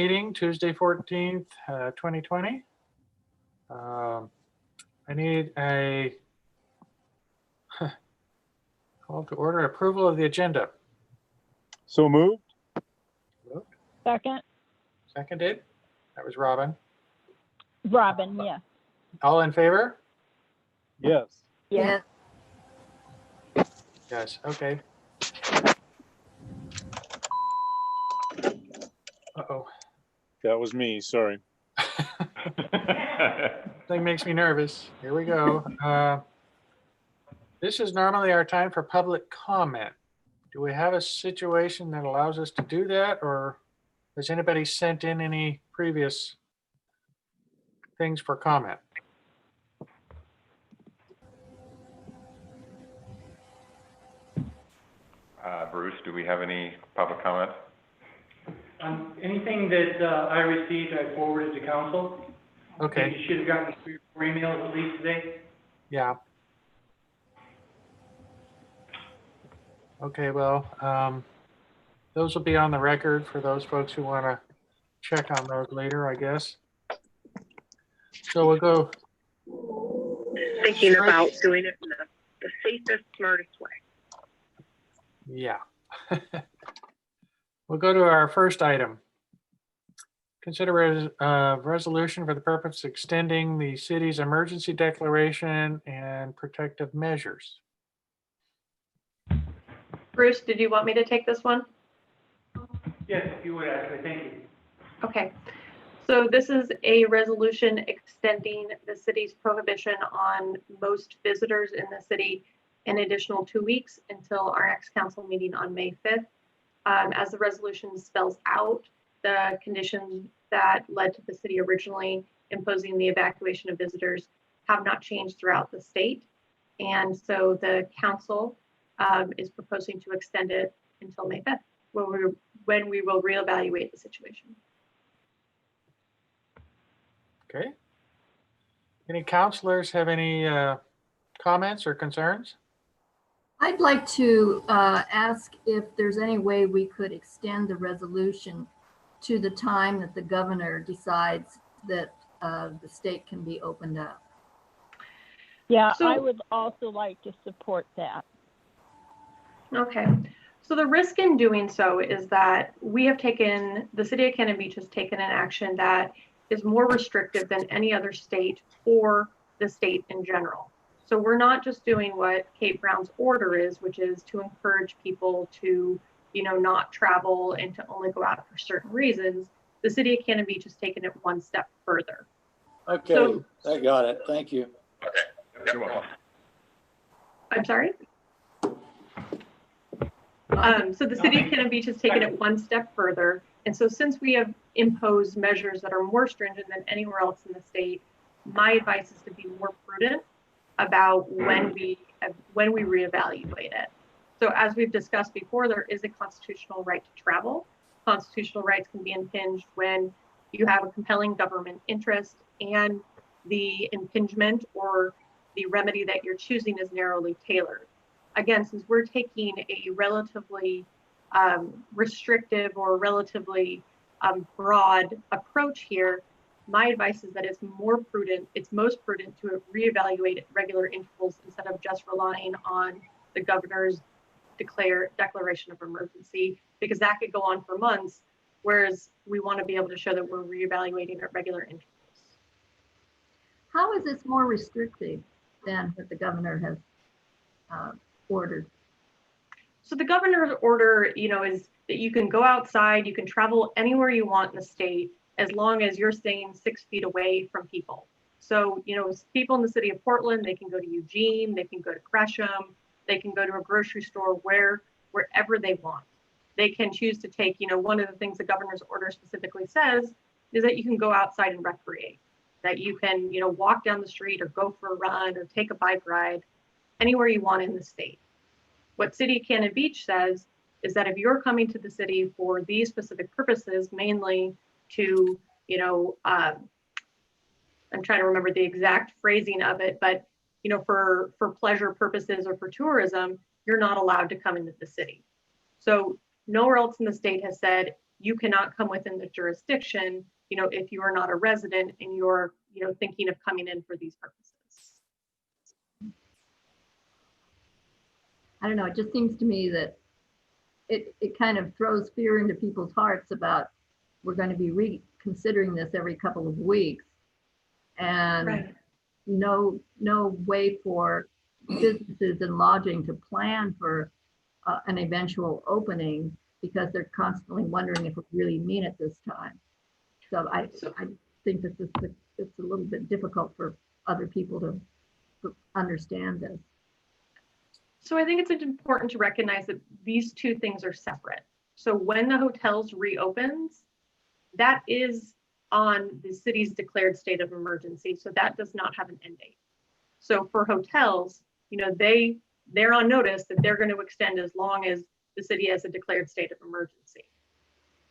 meeting, Tuesday, 14th, 2020. I need a call to order, approval of the agenda. So moved. Second, Seconded. That was Robin. Robin, yes. All in favor? Yes. Yes. Yes, okay. Uh-oh. That was me. Sorry. Thing makes me nervous. Here we go. This is normally our time for public comment. Do we have a situation that allows us to do that, or has anybody sent in any previous things for comment? Bruce, do we have any public comment? Anything that I received, I forwarded to council. Okay, You should have gotten 3 or 4 emails at least today. yeah. Okay, well, those will be on the record for those folks who want to check on those later, I guess. So we'll go. Thinking about doing it in the safest, smartest way. Yeah. We'll go to our first item. Consider a resolution for the purpose of extending the city's emergency declaration and protective measures. Bruce, did you want me to take this one? Yes, if you would, actually, thank you. Okay. So this is a resolution extending the city's prohibition on most visitors in the city an additional 2 weeks until our next council meeting on May 5th. As the resolution spells out, the conditions that led to the city originally imposing the evacuation of visitors have not changed throughout the state. And so the council is proposing to extend it until May 5th, when we will reevaluate the situation. Okay. Any counselors have any comments or concerns? I'd like to ask if there's any way we could extend the resolution to the time that the governor decides that the state can be opened up. Yeah, So- I would also like to support that. Okay, so the risk in doing so is that the city of Cannon Beach has taken an action that is more restrictive than any other state or the state in general. So we're not just doing what Kate Brown's order is, which is to encourage people to, not travel and to only go out for certain reasons. The city of Cannon Beach has taken it one step further. Okay, So- I got it. Thank you. Okay, you're welcome. I'm sorry? So the city of Cannon Beach has taken it one step further. And so since we have imposed measures that are more stringent than anywhere else in the state, my advice is to be more prudent about when we reevaluate it. So as we've discussed before, there is a constitutional right to travel. Constitutional rights can be impinged when you have a compelling government interest and the impingement or the remedy that you're choosing is narrowly tailored. Again, since we're taking a relatively restrictive or relatively broad approach here, my advice is that it's most prudent to reevaluate at regular intervals instead of just relying on the governor's declaration of emergency, because that could go on for months, whereas we want to be able to show that we're reevaluating at regular intervals. How is this more restrictive than what the governor has ordered? So the governor's order, is that you can go outside, you can travel anywhere you want in the state, as long as you're staying 6 feet away from people. So, people in the city of Portland, they can go to Eugene, they can go to Gresham, they can go to a grocery store wherever they want. They can choose to take, one of the things the governor's order specifically says is that you can go outside and recreate, that you can, walk down the street or go for a run or take a bike ride anywhere you want in the state. What City of Cannon Beach says is that if you're coming to the city for these specific purposes, mainly to, I'm trying to remember the exact phrasing of it, but, for pleasure purposes or for tourism, you're not allowed to come into the city. So nowhere else in the state has said you cannot come within the jurisdiction, if you are not a resident and you're, thinking of coming in for these purposes. I don't know, it just seems to me that it kind of throws fear into people's hearts about, we're going to be reconsidering this every couple of weeks. And Right. no way for businesses and lodging to plan for an eventual opening, because they're constantly wondering if we really mean it this time. So I think that it's a little bit difficult for other people to understand this. So I think it's important to recognize that these two things are separate. So when the hotels reopens, that is on the city's declared state of emergency. So that does not have an end date. So for hotels, they're on notice that they're going to extend as long as the city has a declared state of emergency.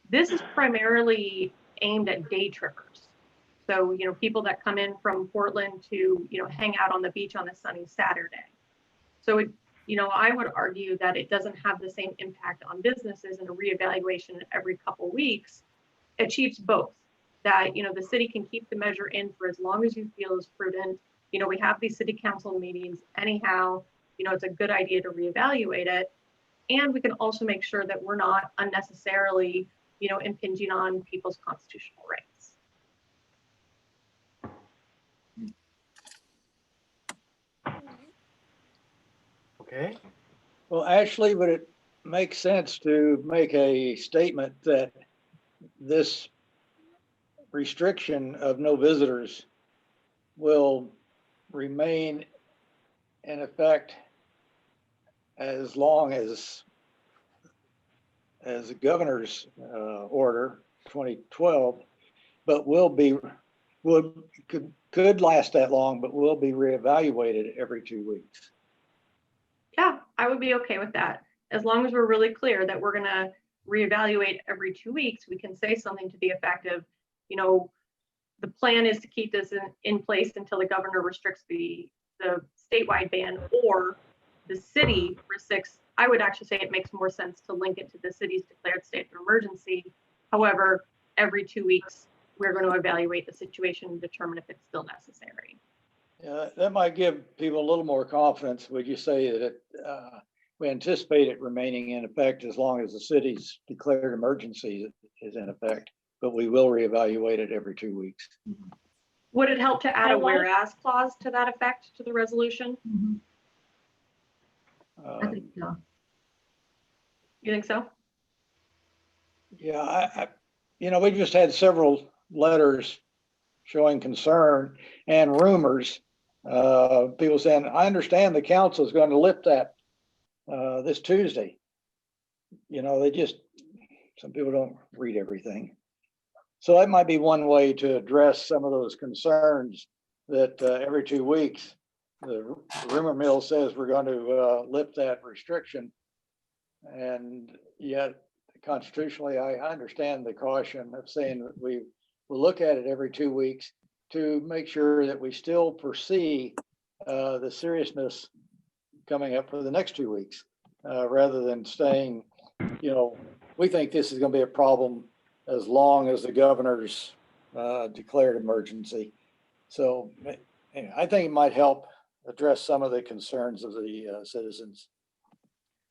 This is primarily aimed at day trippers. So, people that come in from Portland to, hang out on the beach on a sunny Saturday. So I would argue that it doesn't have the same impact on businesses, and a reevaluation every couple weeks achieves both. That, the city can keep the measure in for as long as you feel is prudent. We have these city council meetings anyhow, it's a good idea to reevaluate it. And we can also make sure that we're not unnecessarily, impinging on people's constitutional rights. Okay, Well, actually, would it make sense to make a statement that this restriction of no visitors will remain in effect as long as the governor's order 2012, but could last that long, but will be reevaluated every 2 weeks? Yeah, I would be okay with that. As long as we're really clear that we're going to reevaluate every 2 weeks, we can say something to the effect of, the plan is to keep this in place until the governor restricts the statewide ban, or the city restricts. I would actually say it makes more sense to link it to the city's declared state of emergency. However, every 2 weeks, we're going to evaluate the situation and determine if it's still necessary. Yeah, that might give people a little more confidence. Would you say that we anticipate it remaining in effect as long as the city's declared emergency is in effect, but we will reevaluate it every 2 weeks? Would it help to add I a like- whereas clause to that effect to the resolution? Mhm. I think so. You think so? Yeah, we just had several letters showing concern and rumors. People saying, I understand the council is going to lift that this Tuesday. Some people don't read everything. So that might be one way to address some of those concerns, that every 2 weeks, the rumor mill says we're going to lift that restriction. And yet constitutionally, I understand the caution of saying that we will look at it every 2 weeks to make sure that we still foresee the seriousness coming up for the next 2 weeks, rather than saying, we think this is going to be a problem as long as the governor's declared emergency. So I think it might help address some of the concerns of the citizens.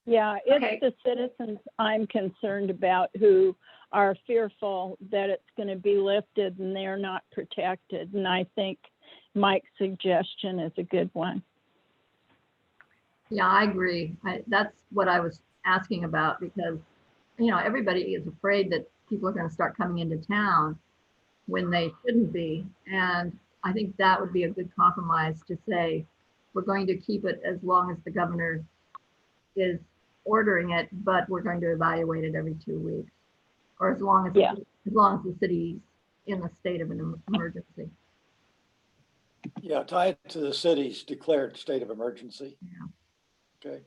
Yeah, it's Okay. the citizens I'm concerned about who are fearful that it's going to be lifted and they're not protected. And I think Mike's suggestion is a good one. Yeah, I agree. That's what I was asking about, because, everybody is afraid that people are going to start coming into town when they shouldn't be. And I think that would be a good compromise to say, we're going to keep it as long as the governor is ordering it, but we're going to evaluate it every 2 weeks, or as long as the city's in the state of an emergency. Yeah, tie it to the city's declared state of emergency. Yeah. Okay.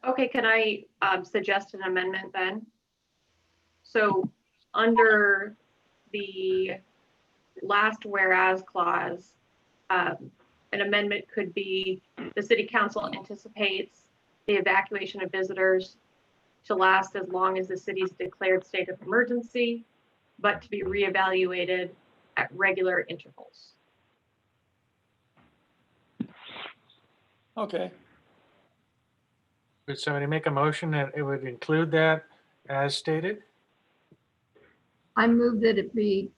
Okay, can I suggest an amendment then? So under the last whereas clause, an amendment could be the city council anticipates the evacuation of visitors to last as long as the city's declared state of emergency, but to be reevaluated at regular intervals. Okay, Would somebody make a motion that it would include that as stated? I move that it be,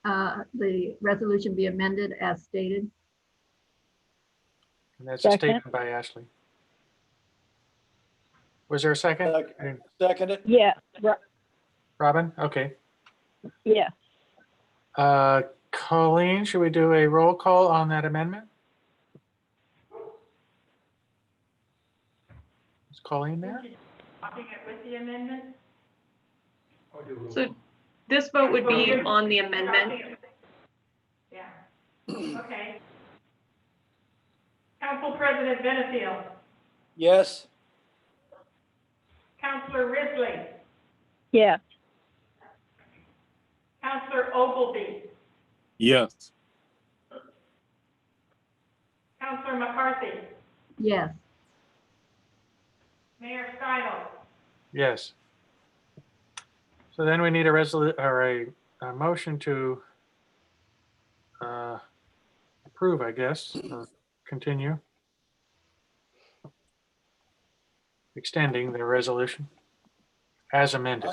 the resolution be amended as stated. And that's a Second. statement by Ashley. Was there a second? Second. second it. Yes, Robin? Okay. yes. Colleen, should we do a roll call on that amendment? Is Colleen there? Or do we- So this vote would be on the amendment. Okay. Council President Benefield, Yes, Councilor Risley, Yes, Councilor Ogilvy, Yes. Councilor McCarthy, Yes, Mayor Stidle. Yes. So then we need a a motion to approve, I guess, or continue. Extending the resolution as amended.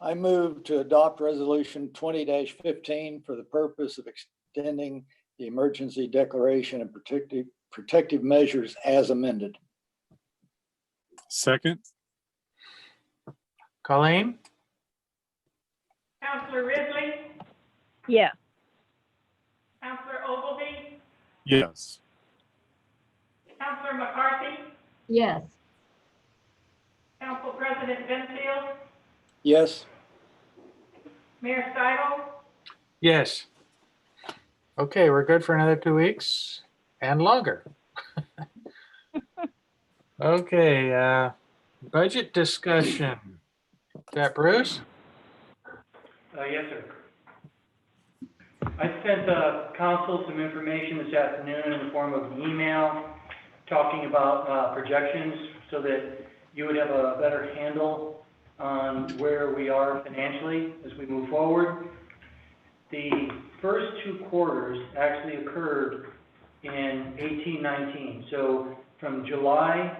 I move to adopt resolution 20-15 for the purpose of extending the emergency declaration and protective measures as amended. Second? Colleen? Councilor Risley, yes. Councilor Ogilvy, Yes. Councilor McCarthy, yes, Council President Benefield, Yes, Mayor Stidle. Yes. Okay, we're good for another 2 weeks and longer. Okay, budget discussion. Is that Bruce? Yes, sir. I sent council some information this afternoon in the form of an email talking about projections so that you would have a better handle on where we are financially as we move forward. The first 2 quarters actually occurred in 18-19. So from July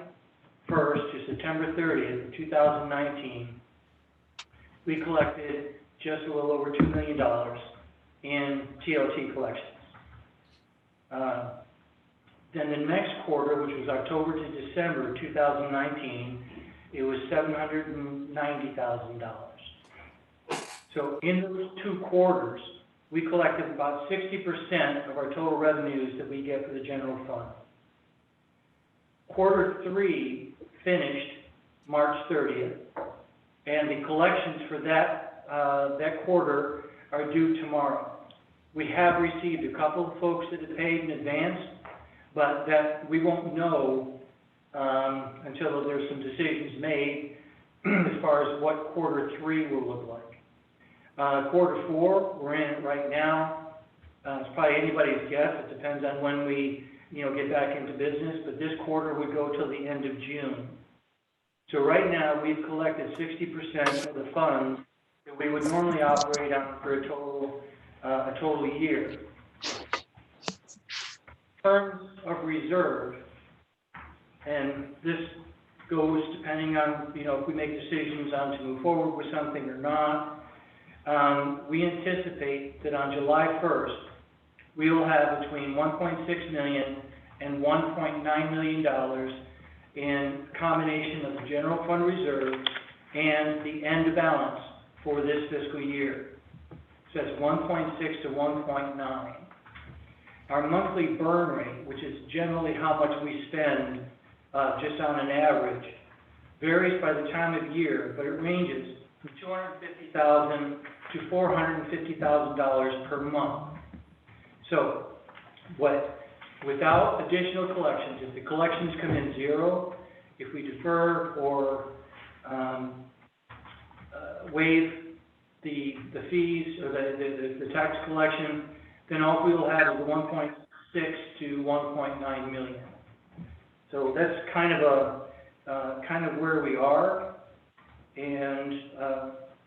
1st to September 30th, 2019, we collected just a little over $2 million in TLT collections. Then the next quarter, which was October to December 2019, it was $790,000. So in those 2 quarters, we collected about 60% of our total revenues that we get for the general fund. Quarter 3 finished March 30th, and the collections for that quarter are due tomorrow. We have received a couple of folks that have paid in advance, but that we won't know until there's some decisions made as far as what quarter 3 will look like. Quarter 4, we're in it right now. It's probably anybody's guess. It depends on when we, get back into business. But this quarter would go till the end of June. So right now, we've collected 60% of the funds that we would normally operate on for a total year. In terms of reserve, and this goes depending on, if we make decisions on to move forward with something or not. We anticipate that on July 1st, we will have between $1.6 million and $1.9 million in combination of the general fund reserve and the end balance for this fiscal year. So that's 1.6 to 1.9. Our monthly burn rate, which is generally how much we spend just on an average, varies by the time of year, but it ranges from $250,000 to $450,000 per month. So, without additional collections, if the collections come in zero, if we defer or waive the fees or the tax collection, then all we will have is 1.6 to 1.9 million. So that's kind of where we are. And,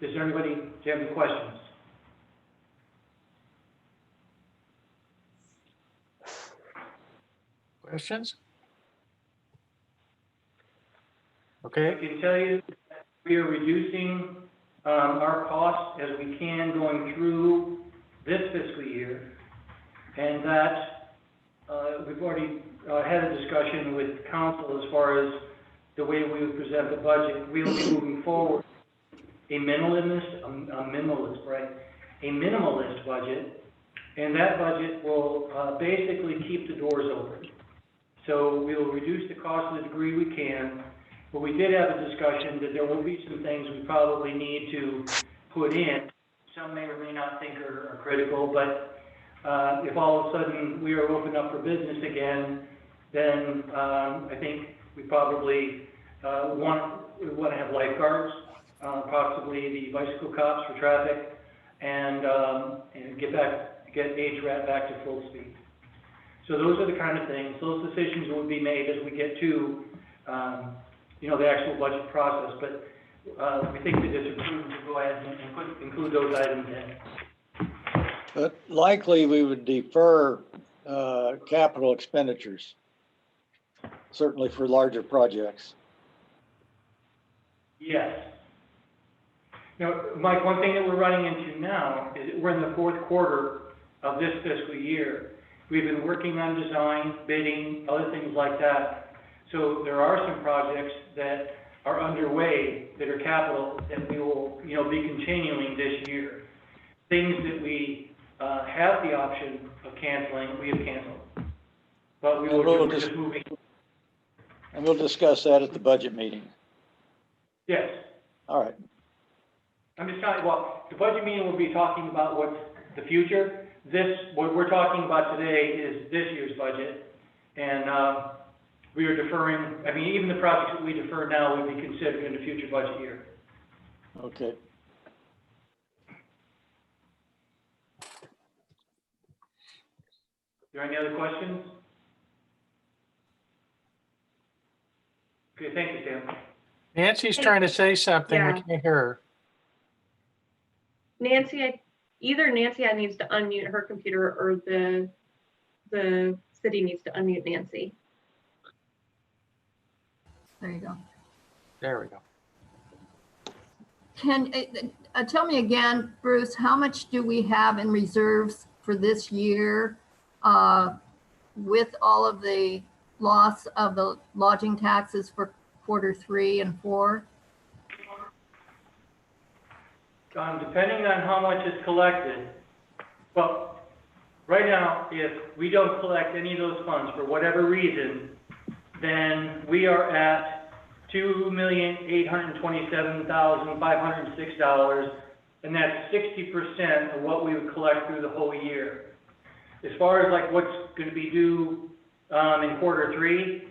is there anybody, do you have any questions? Questions? I Okay, can tell you that we are reducing, our costs as we can going through this fiscal year. And that, we've already, had a discussion with council as far as the way we would present the budget. We will be moving forward a minimalist budget. And that budget will, basically keep the doors open. So we will reduce the cost to the degree we can. But we did have a discussion that there will be some things we probably need to put in. Some may or may not think are critical, but if all of a sudden we are open up for business again, then I think we probably want to have lifeguards, possibly the bicycle cops for traffic, and get HRAT back to full speed. So those are the kind of things, those decisions will be made as we get to the actual budget process, but we think that it's prudent to go ahead and include those items in. But likely we would defer capital expenditures, certainly for larger projects. Yes. Now, Mike, one thing that we're running into now is we're in the fourth quarter of this fiscal year. We've been working on design, bidding, other things like that. So there are some projects that are underway that are capital that we will, be continuing this year. Things that we have the option of canceling, we have canceled. But we're just moving. And we'll discuss that at the budget meeting. Yes. All right. I'm just telling you, well, the budget meeting will be talking about what's the future. What we're talking about today is this year's budget. And we are deferring, even the projects that we defer now would be considered in the future budget year. Okay. Are there any other questions? Okay, thank you, Sam. Nancy's trying to say something. We Yeah. can't hear her. Nancy, either Nancy needs to unmute her computer or the city needs to unmute Nancy. There you go. There we go. Can, tell me again, Bruce, how much do we have in reserves for this year with all of the loss of the lodging taxes for quarter 3 and 4? Depending on how much is collected, well, right now, if we don't collect any of those funds for whatever reason, then we are at $2,827,506, and that's 60% of what we would collect through the whole year. As far as like what's going to be due in quarter 3,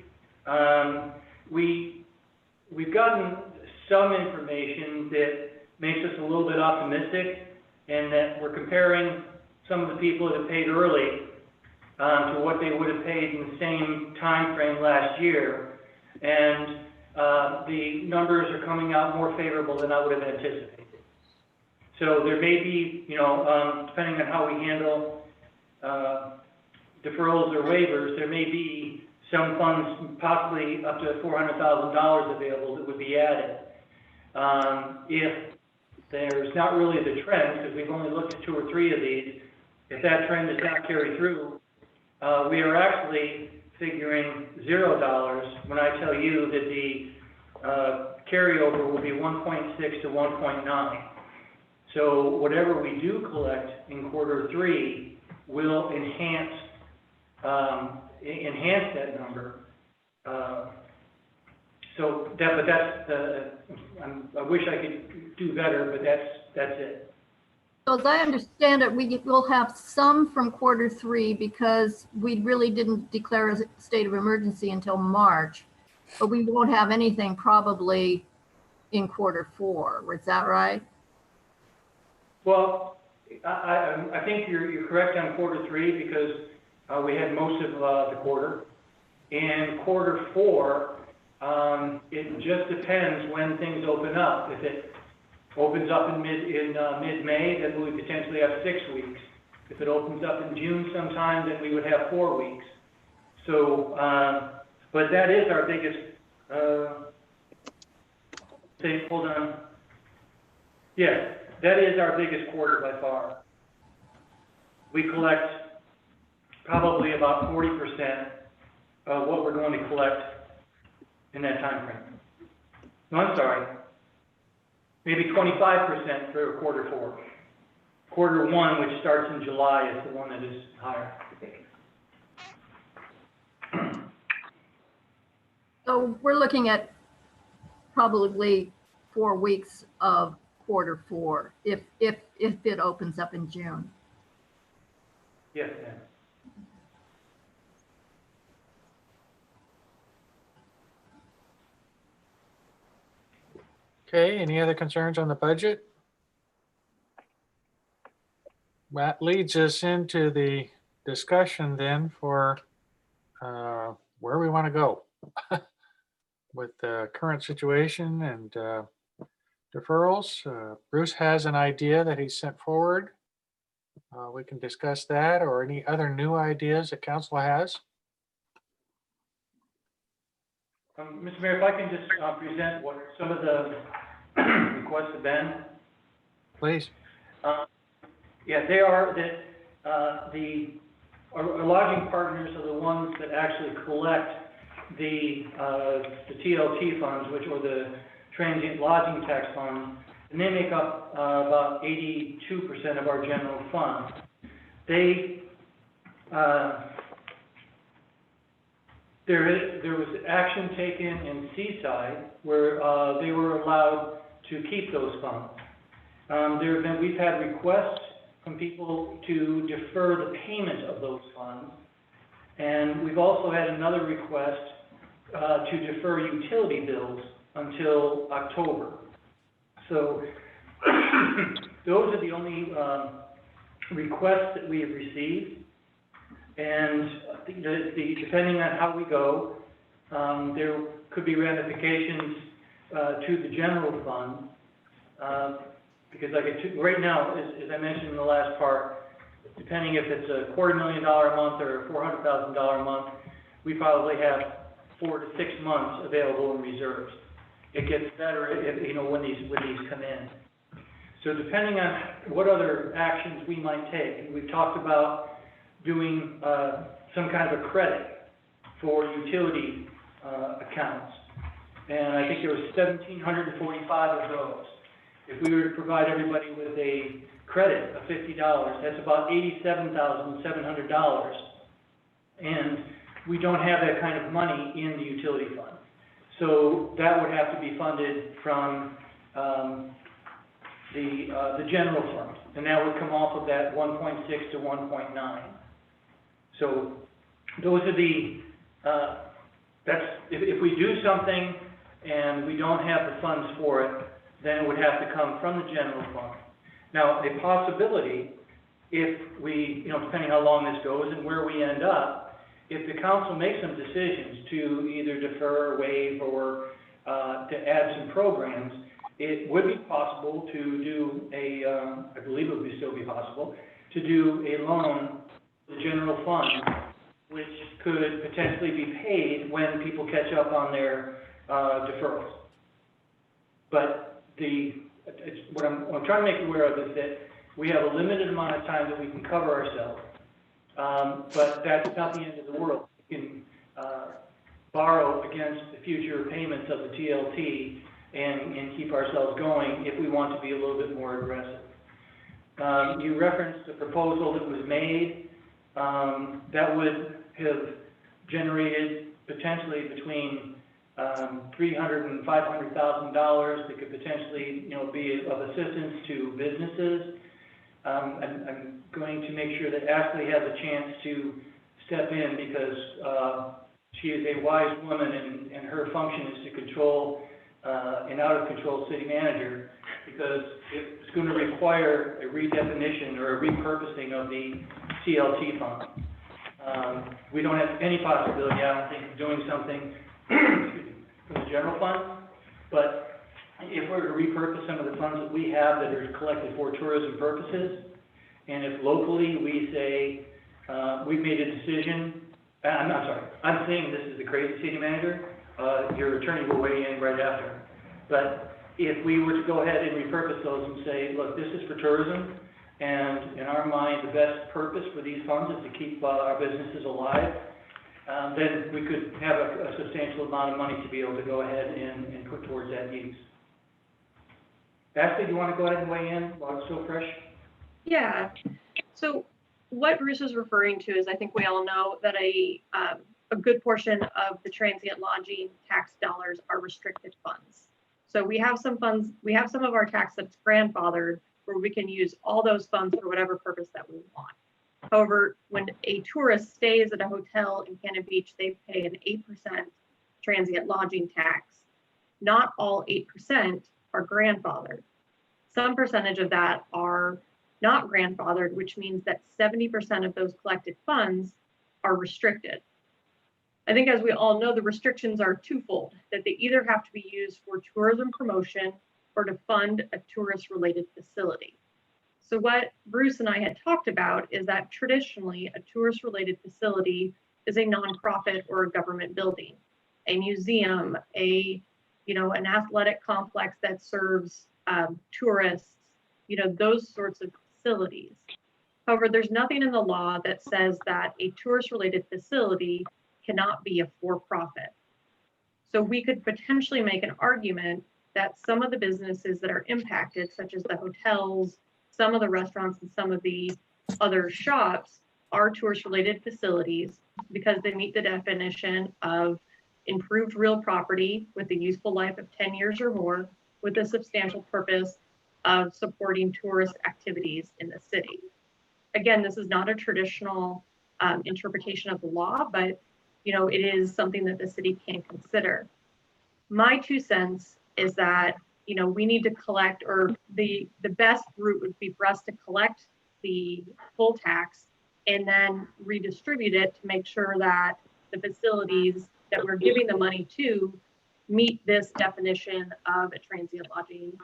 we've gotten some information that makes us a little bit optimistic, and that we're comparing some of the people that have paid early to what they would have paid in the same time frame last year, and the numbers are coming out more favorable than I would have anticipated. So there may be, depending on how we handle deferrals or waivers, there may be some funds, possibly up to $400,000 available that would be added. If there's not really the trend, because we've only looked at 2 or 3 of these, if that trend does not carry through, we are actually figuring $0 when I tell you that the carryover will be 1.6 to 1.9. So whatever we do collect in quarter 3 will enhance that number. I wish I could do better, but that's it. So as I understand it, we will have some from quarter 3 because we really didn't declare a state of emergency until March, but we won't have anything probably in quarter 4. Is that right? Well, I think you're correct on quarter 3 because we had most of the quarter. In quarter 4, It just depends when things open up. If it opens up in mid-May, then we would potentially have 6 weeks. If it opens up in June sometime, then we would have 4 weeks. So, but that is our biggest, hold on. Yes, that is our biggest quarter by far. We collect probably about 40% of what we're going to collect in that time frame. No, I'm sorry. Maybe 25% for quarter 4. Quarter 1, which starts in July, is the one that is higher. So we're looking at probably 4 weeks of quarter 4, if it opens up in June. Yes, ma'am. Okay, any other concerns on the budget? That leads us into the discussion then for where we want to go with the current situation and deferrals. Bruce has an idea that he sent forward. We can discuss that or any other new ideas that council has. Mr. Mayor, if I can just present what some of the requests have been. Please. Yeah, they are that our lodging partners are the ones that actually collect the TLT funds, which are the transient lodging tax funds, and they make up about 82% of our general fund. They there was action taken in Seaside where they were allowed to keep those funds. We've had requests from people to defer the payment of those funds, and we've also had another request to defer utility bills until October. So those are the only requests that we have received. And depending on how we go, there could be ramifications to the general fund. Because right now, as I mentioned in the last part, depending if it's a $250,000 a month or $400,000 a month, we probably have 4 to 6 months available in reserves. It gets better when these come in. So depending on what other actions we might take, we've talked about doing some kind of a credit for utility accounts. And I think there was 1,745 of those. If we were to provide everybody with a credit of $50, that's about $87,700. And we don't have that kind of money in the utility fund. So that would have to be funded from the general fund. And that would come off of that 1.6 to 1.9. So those are if we do something and we don't have the funds for it, then it would have to come from the general fund. Now, a possibility, if we, depending how long this goes and where we end up, if the council makes some decisions to either defer, waive, or to add some programs, it would be possible to do I believe it would still be possible, to do a loan to the general fund, which could potentially be paid when people catch up on their deferrals. But what I'm trying to make you aware of is that we have a limited amount of time that we can cover ourselves. But that's not the end of the world. We can borrow against the future payments of the TLT and keep ourselves going if we want to be a little bit more aggressive. You referenced the proposal that was made. That would have generated potentially between $300,000 and $500,000 that could potentially, be of assistance to businesses. I'm going to make sure that Ashley has a chance to step in because she is a wise woman and her function is to control an out-of-control city manager, because it's going to require a redefinition or a repurposing of the CLT fund. We don't have any possibility, I don't think, of doing something from the general fund. But if we're to repurpose some of the funds that we have that are collected for tourism purposes, and if locally we say, we've made a decision, I'm sorry, I'm saying this is the crazy city manager, your attorney will weigh in right after. But if we were to go ahead and repurpose those and say, look, this is for tourism, and in our mind, the best purpose for these funds is to keep our businesses alive, then we could have a substantial amount of money to be able to go ahead and put towards that use. Ashley, do you want to go ahead and weigh in while it's still fresh? Yeah. So what Bruce is referring to is, I think we all know that a good portion of the transient lodging tax dollars are restricted funds. So we have some funds, we have some of our tax that's grandfathered where we can use all those funds for whatever purpose that we want. However, when a tourist stays at a hotel in Cannon Beach, they pay an 8% transient lodging tax. Not all 8% are grandfathered. Some percentage of that are not grandfathered, which means that 70% of those collected funds are restricted. I think, as we all know, the restrictions are twofold, that they either have to be used for tourism promotion or to fund a tourist-related facility. So what Bruce and I had talked about is that traditionally a tourist-related facility is a nonprofit or a government building, a museum, an athletic complex that serves tourists, those sorts of facilities. However, there's nothing in the law that says that a tourist-related facility cannot be a for-profit. So we could potentially make an argument that some of the businesses that are impacted, such as the hotels, some of the restaurants, and some of the other shops, are tourist-related facilities because they meet the definition of improved real property with a useful life of 10 years or more, with a substantial purpose of supporting tourist activities in the city. Again, this is not a traditional interpretation of the law, but it is something that the city can consider. My 2 cents is that we need to collect, or the best route would be for us to collect the full tax and then redistribute it to make sure that the facilities that we're giving the money to meet this definition of a transient lodging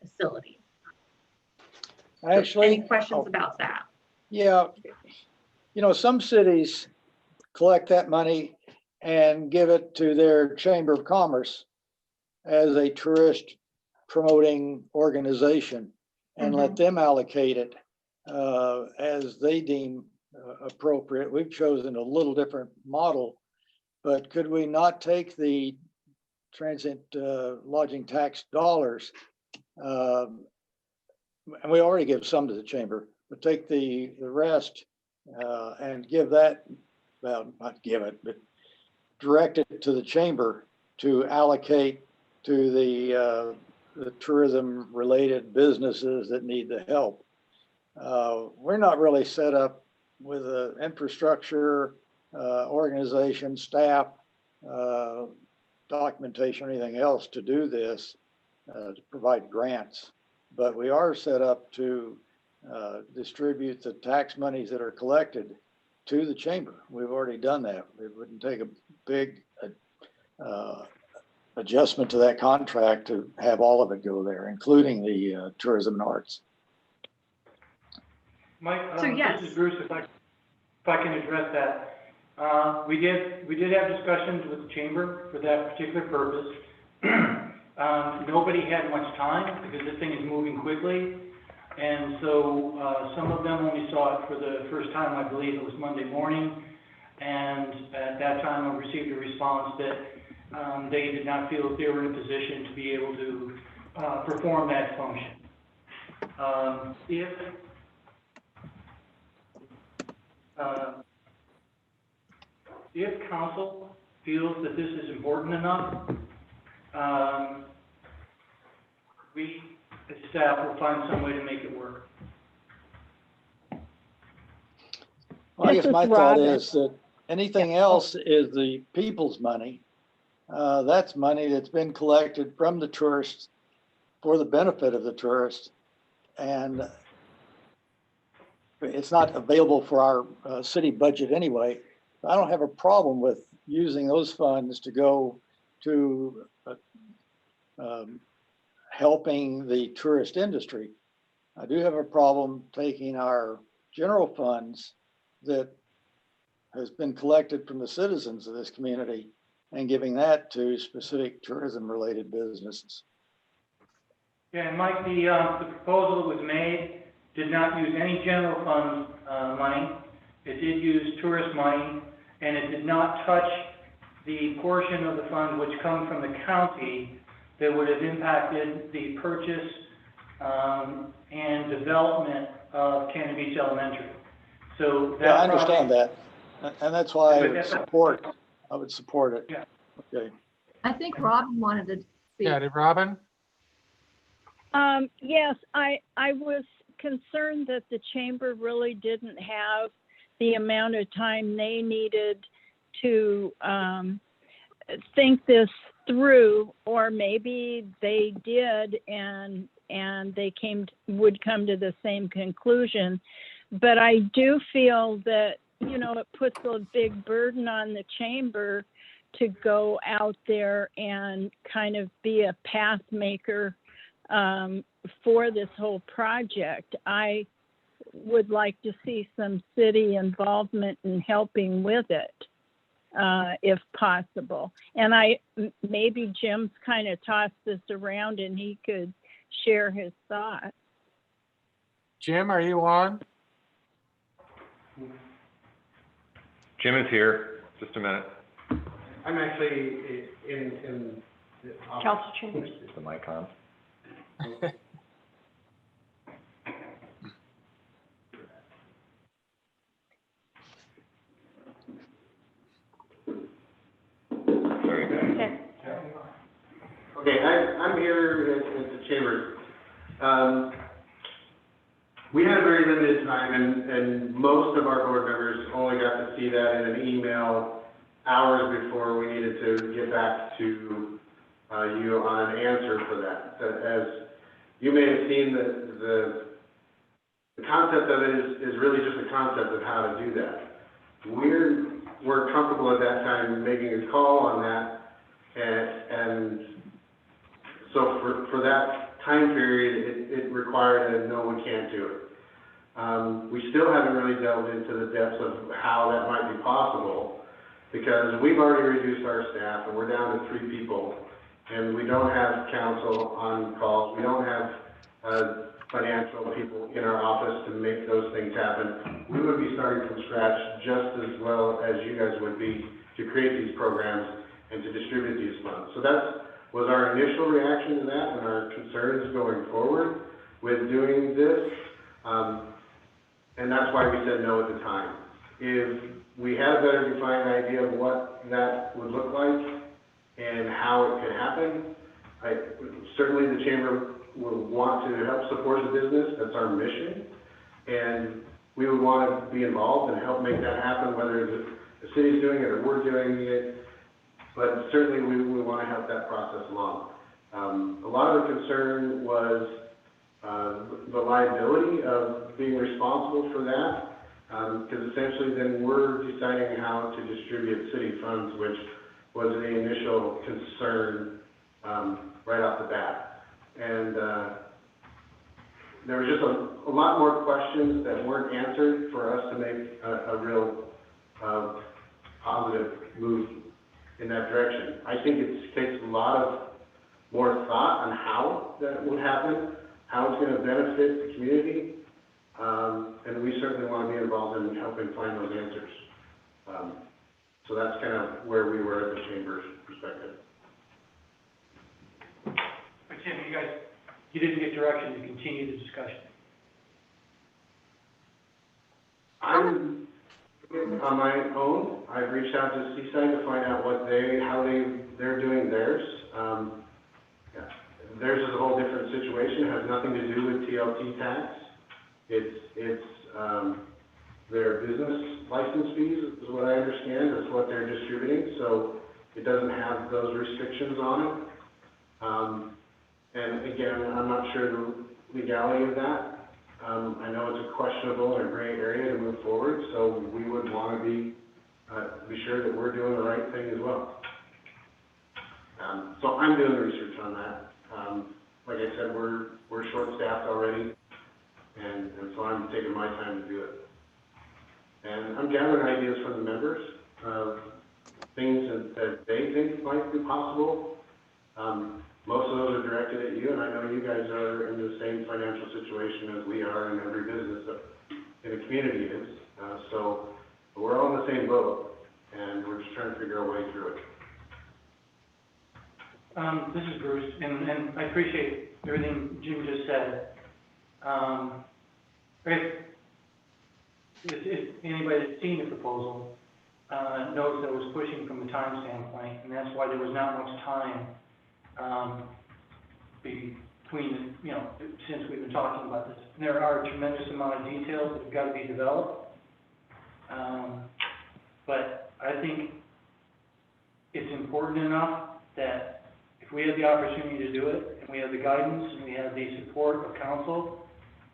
facility. Actually, any questions about that? Yeah, some cities collect that money and give it to their Chamber of Commerce as a tourist promoting organization and let them allocate it as they deem appropriate. We've chosen a little different model, but could we not take the transient lodging tax dollars, and we already give some to the chamber, but take the rest and give that, well, not give it, but direct it to the chamber to allocate to the tourism related businesses that need the help. We're not really set up with an infrastructure, organization, staff, documentation, or anything else to do this, to provide grants. But we are set up to distribute the tax monies that are collected to the chamber. We've already done that. It wouldn't take a big adjustment to that contract to have all of it go there, including the tourism and arts. Mike, So, yes. This is Bruce, if I can address that. We did have discussions with the chamber for that particular purpose. Nobody had much time because this thing is moving quickly. And so some of them only saw it for the first time, I believe it was Monday morning. And at that time, I received a response that they did not feel that they were in a position to be able to perform that function. If council feels that this is important enough, we as staff will find some way to make it work. Well, I This guess is my thought Robin. is that anything else is the people's money. That's money that's been collected from the tourists for the benefit of the tourists. And it's not available for our city budget anyway. I don't have a problem with using those funds to go to helping the tourist industry. I do have a problem taking our general funds that has been collected from the citizens of this community and giving that to specific tourism-related businesses. Yeah, and Mike, the proposal that was made did not use any general fund, money. It did use tourist money, and it did not touch the portion of the fund which come from the county that would have impacted the purchase, and development of Cannon Beach Elementary. So that. Yeah, I understand project- that. And that's why I would support it. Yeah. Okay. I think Robin wanted to speak. Yeah, did Robin? Yes, I was concerned that the chamber really didn't have the amount of time they needed to think this through, or maybe they did and they would come to the same conclusion. But I do feel that, you know, it puts a big burden on the chamber to go out there and kind of be a path maker for this whole project. I would like to see some city involvement in helping with it, if possible. And maybe Jim's kind of tossed this around and he could share his thoughts. Jim, are you on? Jim is here, just a minute. I'm actually in the office. Council chambers. Is the mic on? Very good. Okay. Okay, I'm here at the chamber. We had a very limited time, and most of our board members only got to see that in an email hours before we needed to get back to you on an answer for that. As you may have seen, the concept of it is really just a concept of how to do that. We're comfortable at that time making a call on that, and so for that time period, it required a no, we can't do it. We still haven't really delved into the depths of how that might be possible, because we've already reduced our staff and we're down to 3 people, and we don't have counsel on calls. We don't have financial people in our office to make those things happen. We would be starting from scratch just as well as you guys would be to create these programs and to distribute these funds. So that was our initial reaction to that and our concerns going forward with doing this. And that's why we said no at the time. If we had a better defined idea of what that would look like and how it could happen, certainly the chamber would want to help support the business. That's our mission. And we would want to be involved and help make that happen, whether the city's doing it or we're doing it. But certainly we want to help that process along. A lot of the concern was the liability of being responsible for that, because essentially then we're deciding how to distribute city funds, which was the initial concern right off the bat. And there was just a lot more questions that weren't answered for us to make a real positive move in that direction. I think it takes a lot of more thought on how that would happen, how it's going to benefit the community, and we certainly want to be involved in helping find those answers. So that's kind of where we were at the chamber's perspective. But Jim, you didn't get direction to continue the discussion. I'm on my own. I've reached out to Seaside to find out how they're doing theirs. Theirs is a whole different situation. It has nothing to do with TLT tax. It's their business license fees is what I understand. That's what they're distributing. So it doesn't have those restrictions on it. And again, I'm not sure the legality of that. I know it's a questionable and a gray area to move forward, so we would want to be sure that we're doing the right thing as well. So I'm doing the research on that. Like I said, we're short-staffed already, and so I'm taking my time to do it. And I'm gathering ideas from the members of things that they think might be possible. Most of those are directed at you, and I know you guys are in the same financial situation as we are, and every business in the community is. So we're all in the same boat, and we're just trying to figure our way through it. This is Bruce, and I appreciate everything Jim just said. If anybody that's seen the proposal knows that it was pushing from the time standpoint, and that's why there was not much time between, since we've been talking about this. And there are a tremendous amount of details that have got to be developed. But I think it's important enough that if we have the opportunity to do it, and we have the guidance, and we have the support of council,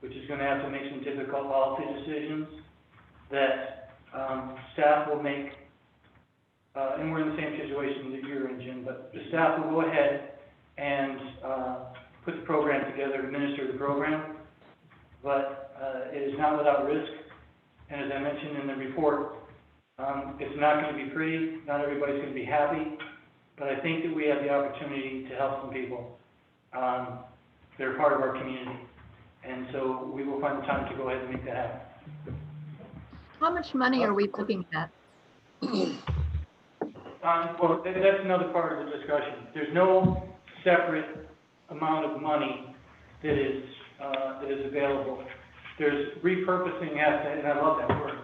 which is going to have to make some difficult policy decisions, that staff will make, and we're in the same situation that you're in, Jim, but the staff will go ahead and put the program together, administer the program, but it is not without risk. And as I mentioned in the report, it's not going to be pretty, not everybody's going to be happy, but I think that we have the opportunity to help some people. They're part of our community. And so we will find the time to go ahead and make that happen. How much money are we looking at? Well, that's another part of the discussion. There's no separate amount of money that is available. There's repurposing and I love that word.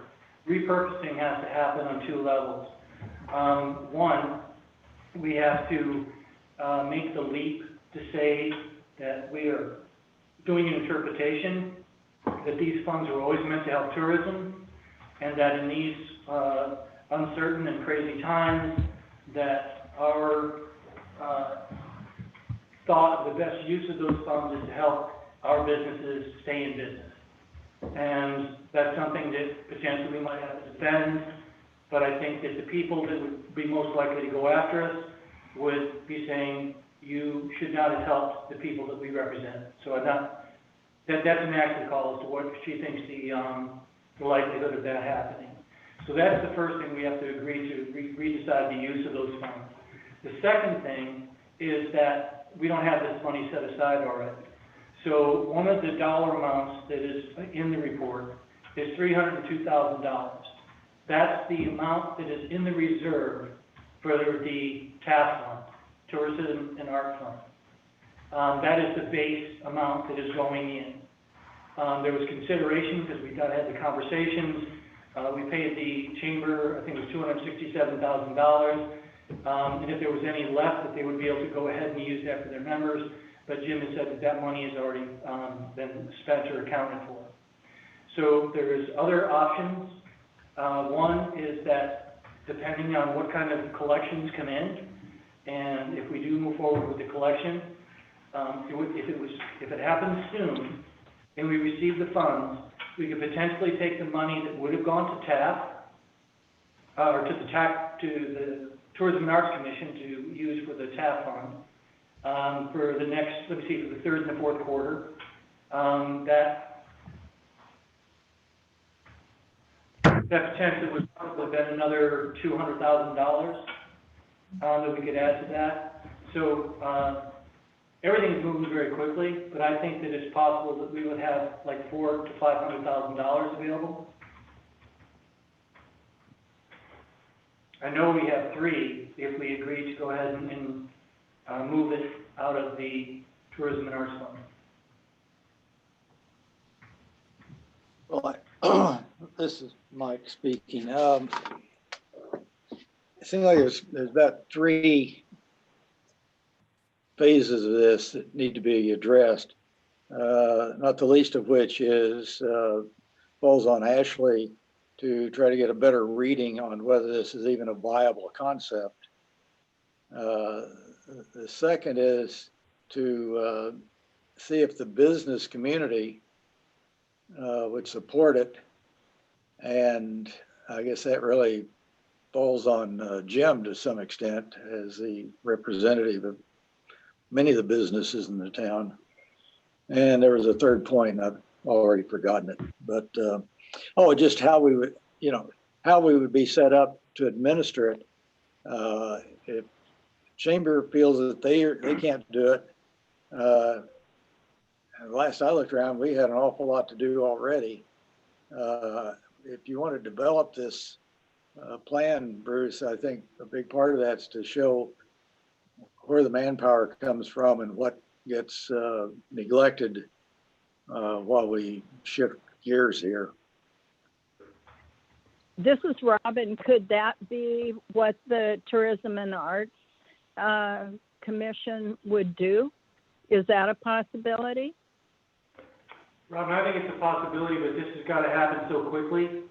Repurposing has to happen on two levels. One, we have to make the leap to say that we are doing an interpretation that these funds are always meant to help tourism, and that in these uncertain and crazy times, that our thought of the best use of those funds is to help our businesses stay in business. And that's something that potentially we might have to defend, but I think that the people that would be most likely to go after us would be saying, you should not have helped the people that we represent. So that's an active call as to what she thinks the likelihood of that happening. So that's the first thing we have to agree to, redecide the use of those funds. The second thing is that we don't have this money set aside already. So one of the dollar amounts that is in the report is $302,000. That's the amount that is in the reserve for the TAF fund, Tourism and Art Fund. That is the base amount that is going in. There was consideration because we got to have the conversations. We paid the chamber, I think it was $267,000. And if there was any left, that they would be able to go ahead and use that for their members. But Jim has said that that money has already been spent or accounted for. So there's other options. One is that depending on what kind of collections come in, and if we do move forward with the collection, if it happens soon, and we receive the funds, we could potentially take the money that would have gone to TAF, or to the Tourism and Arts Commission to use for the TAF fund, for the next, for the third and the fourth quarter. That potentially would probably have been another $200,000 that we could add to that. So everything is moving very quickly, but I think that it's possible that we would have like $400,000 to $500,000 available. I know we have $3 if we agree to go ahead and move it out of the Tourism and Arts Fund. Well, this is Mike speaking. It seems like there's about 3 phases of this that need to be addressed, not the least of which is falls on Ashley to try to get a better reading on whether this is even a viable concept. The second is to see if the business community would support it. And I guess that really falls on Jim to some extent as the representative of many of the businesses in the town. And there was a third point, I've already forgotten it, but, just how we would, how we would be set up to administer it. If Chamber feels that they can't do it, and last I looked around, we had an awful lot to do already. If you want to develop this plan, Bruce, I think a big part of that's to show where the manpower comes from and what gets neglected while we shift gears here. This is Robin. Could that be what the Tourism and Arts Commission would do? Is that a possibility? Robin, I think it's a possibility, but this has got to happen so quickly.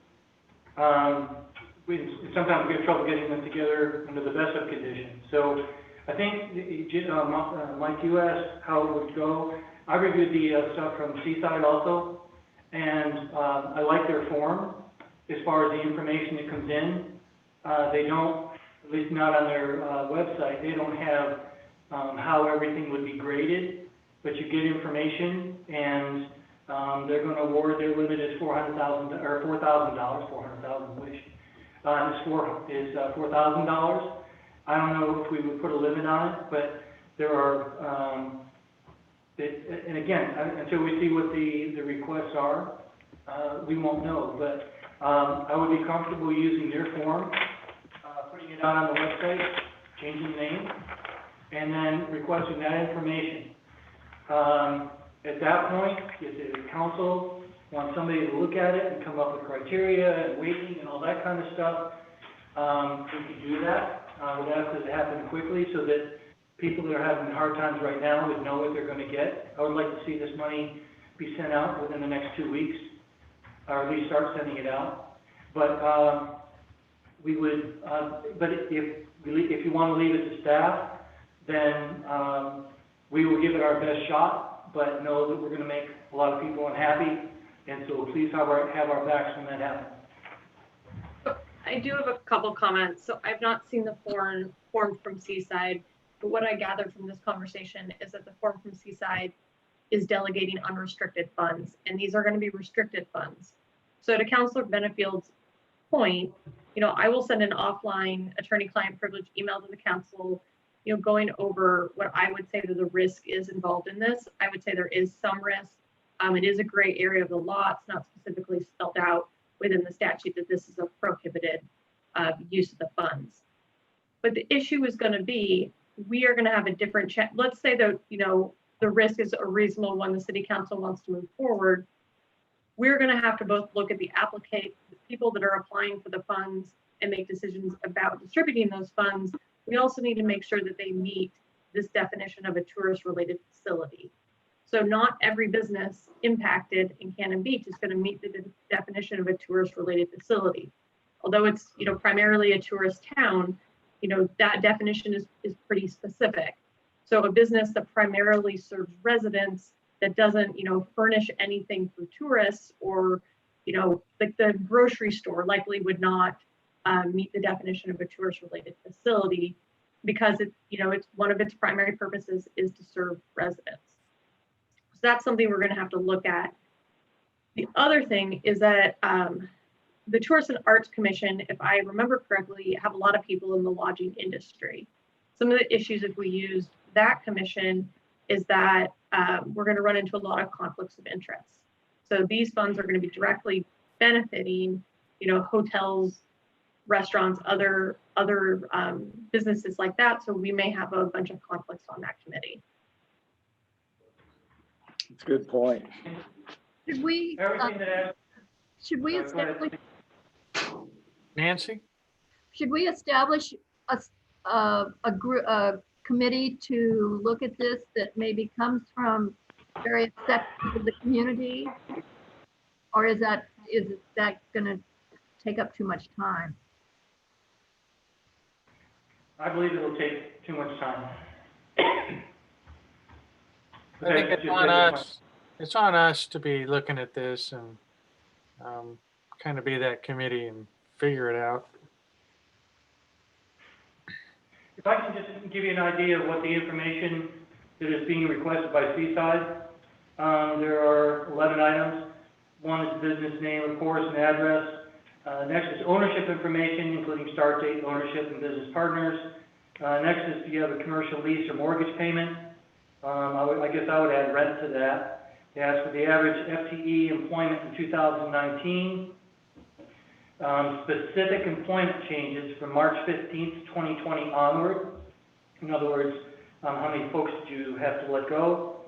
We sometimes get trouble getting them together under the best of conditions. So I think, Mike, you asked how it would go. I reviewed the stuff from Seaside also, and I like their form as far as the information that comes in. They don't, at least not on their website, they don't have how everything would be graded, but you get information, and they're going to award, their limit is $400,000 or $4,000, 400,000, which is $4,000. I don't know if we would put a limit on it, but there are, and again, until we see what the requests are, we won't know. But I would be comfortable using their form, putting it out on the website, changing the name, and then requesting that information. At that point, if the council wants somebody to look at it and come up with criteria and weighting and all that kind of stuff, we can do that. We'd ask it to happen quickly so that people that are having hard times right now would know what they're going to get. I would like to see this money be sent out within the next 2 weeks, or at least start sending it out. But we would, but if you want to leave it to staff, then we will give it our best shot, but know that we're going to make a lot of people unhappy, and so please have our backs when that happens. I do have a couple comments. So I've not seen the form from Seaside, but what I gathered from this conversation is that the form from Seaside is delegating unrestricted funds, and these are going to be restricted funds. So to Councilor Benefield's point, I will send an offline attorney-client privilege email to the council, going over what I would say that the risk is involved in this. I would say there is some risk. It is a gray area of the law. It's not specifically spelled out within the statute that this is a prohibited use of the funds. But the issue is going to be, we are going to have a different let's say that, the risk is a reasonable one, the city council wants to move forward. We're going to have to both look at the people that are applying for the funds and make decisions about distributing those funds. We also need to make sure that they meet this definition of a tourist related facility. So not every business impacted in Cannon Beach is going to meet the definition of a tourist related facility. Although it's, primarily a tourist town, that definition is pretty specific. So a business that primarily serves residents that doesn't, furnish anything for tourists, or, like the grocery store likely would not meet the definition of a tourist related facility, because it's one of its primary purposes is to serve residents. So that's something we're going to have to look at. The other thing is that the Tourist and Arts Commission, if I remember correctly, have a lot of people in the lodging industry. Some of the issues if we use that commission is that we're going to run into a lot of conflicts of interest. So these funds are going to be directly benefiting, hotels, restaurants, other businesses like that. So we may have a bunch of conflicts on that committee. It's a good point. Should we establish, Nancy? should we establish a committee to look at this that maybe comes from various sectors of the community? Or is that going to take up too much time? I believe it'll take too much time. I think it's on us. It's on us to be looking at this and kind of be that committee and figure it out. If I can just give you an idea of what the information that is being requested by Seaside, there are 11 items. One is business name, of course, and address. Next is ownership information, including start date, ownership, and business partners. Next is, do you have a commercial lease or mortgage payment? I guess I would add rent to that. They ask for the average FTE employment in 2019. Specific employment changes from March 15th, 2020 onward. In other words, how many folks did you have to let go?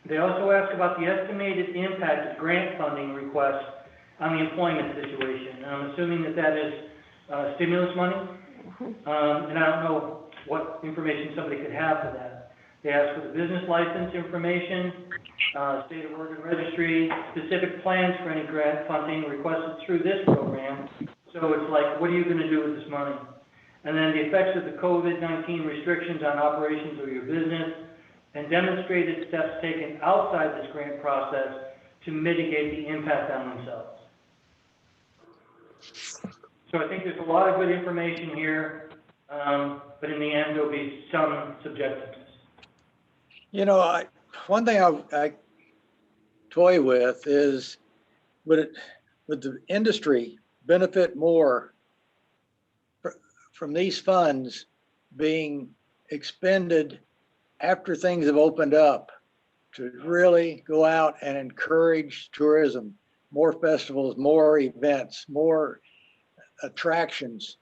They also ask about the estimated impact of grant funding requests on the employment situation. And I'm assuming that that is stimulus money. And I don't know what information somebody could have for that. They ask for the business license information, state of Oregon registry, specific plans for any grant funding requested through this program. So it's like, what are you going to do with this money? And then the effects of the COVID-19 restrictions on operations of your business, and demonstrated steps taken outside this grant process to mitigate the impact on themselves. So I think there's a lot of good information here, but in the end, there'll be some subjectiveness. You know, one thing I toy with is, would the industry benefit more from these funds being expended after things have opened up to really go out and encourage tourism, more festivals, more events, more attractions?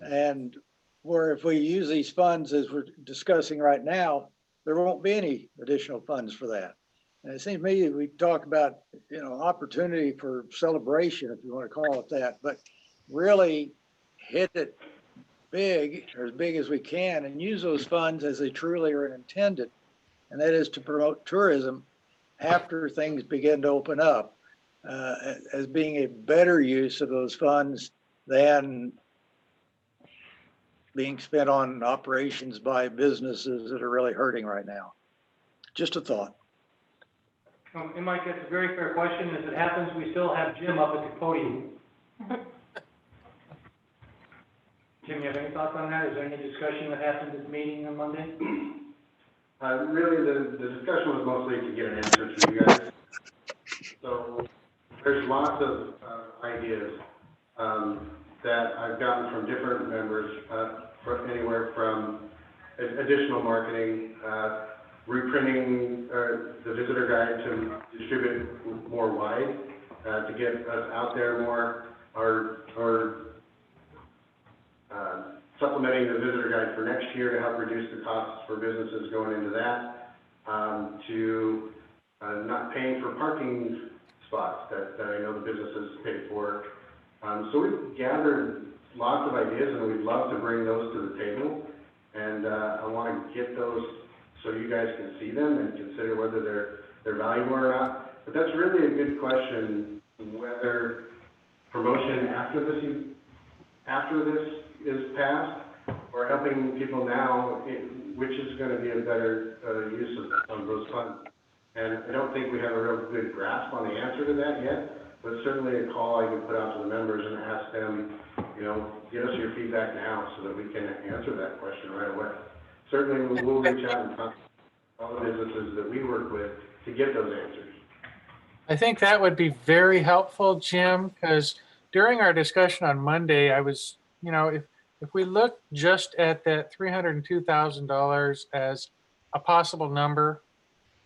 And where if we use these funds as we're discussing right now, there won't be any additional funds for that. And it seems to me we talk about, you know, opportunity for celebration, if you want to call it that, but really hit it big, or as big as we can, and use those funds as they truly are intended. And that is to promote tourism after things begin to open up, as being a better use of those funds than being spent on operations by businesses that are really hurting right now. Just a thought. And Mike, that's a very fair question. As it happens, we still have Jim up at the podium. Jim, you have any thoughts on that? Is there any discussion that happened at the meeting on Monday? Really, the discussion was mostly to get an answer to you guys. So there's lots of ideas that I've gotten from different members, anywhere from additional marketing, reprinting the visitor guide to distribute more wide, to get us out there more, or supplementing the visitor guide for next year to help reduce the costs for businesses going into that, to not paying for parking spots that I know the businesses pay for. So we've gathered lots of ideas, and we'd love to bring those to the table. And I want to get those so you guys can see them and consider whether they're valuable or not. But that's really a good question, whether promotion after this is passed, or helping people now, which is going to be a better use of those funds. And I don't think we have a real good grasp on the answer to that yet, but certainly a call I can put out to the members and ask them, you know, give us your feedback now so that we can answer that question right away. Certainly we will reach out and talk to all the businesses that we work with to get those answers. I think that would be very helpful, Jim, because during our discussion on Monday, I was, you know, if we look just at that $302,000 as a possible number,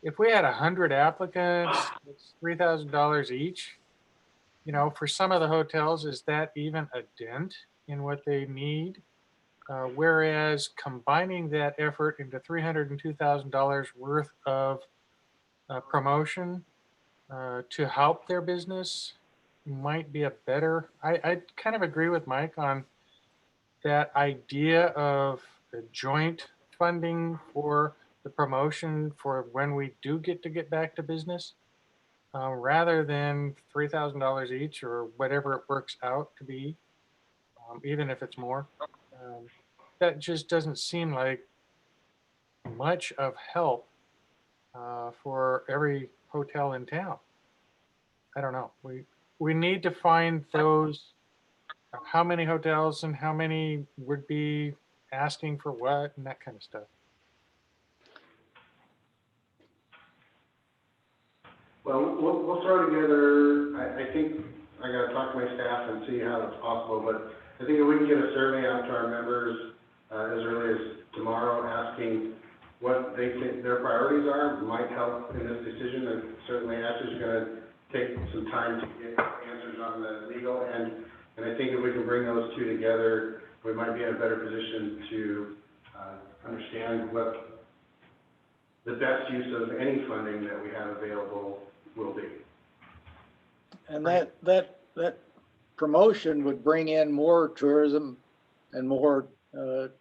if we had 100 applicants, it's $3,000 each. You know, for some of the hotels, is that even a dent in what they need? Whereas combining that effort into $302,000 worth of promotion to help their business might be a better, I kind of agree with Mike on that idea of the joint funding for the promotion for when we do get back to business, rather than $3,000 each or whatever it works out to be, even if it's more. That just doesn't seem like much of help for every hotel in town. I don't know. We need to find those how many hotels and how many would be asking for what and that kind of stuff. Well, we'll throw together, I think, I gotta talk to my staff and see how it's possible, but I think if we can get a survey out to our members, as early as tomorrow, asking what they think their priorities are, might help in this decision, and certainly Ashley's gonna take some time to get answers on the legal end, and I think if we can bring those two together, we might be in a better position to, understand what the best use of any funding that we have available will be. And that promotion would bring in more tourism and more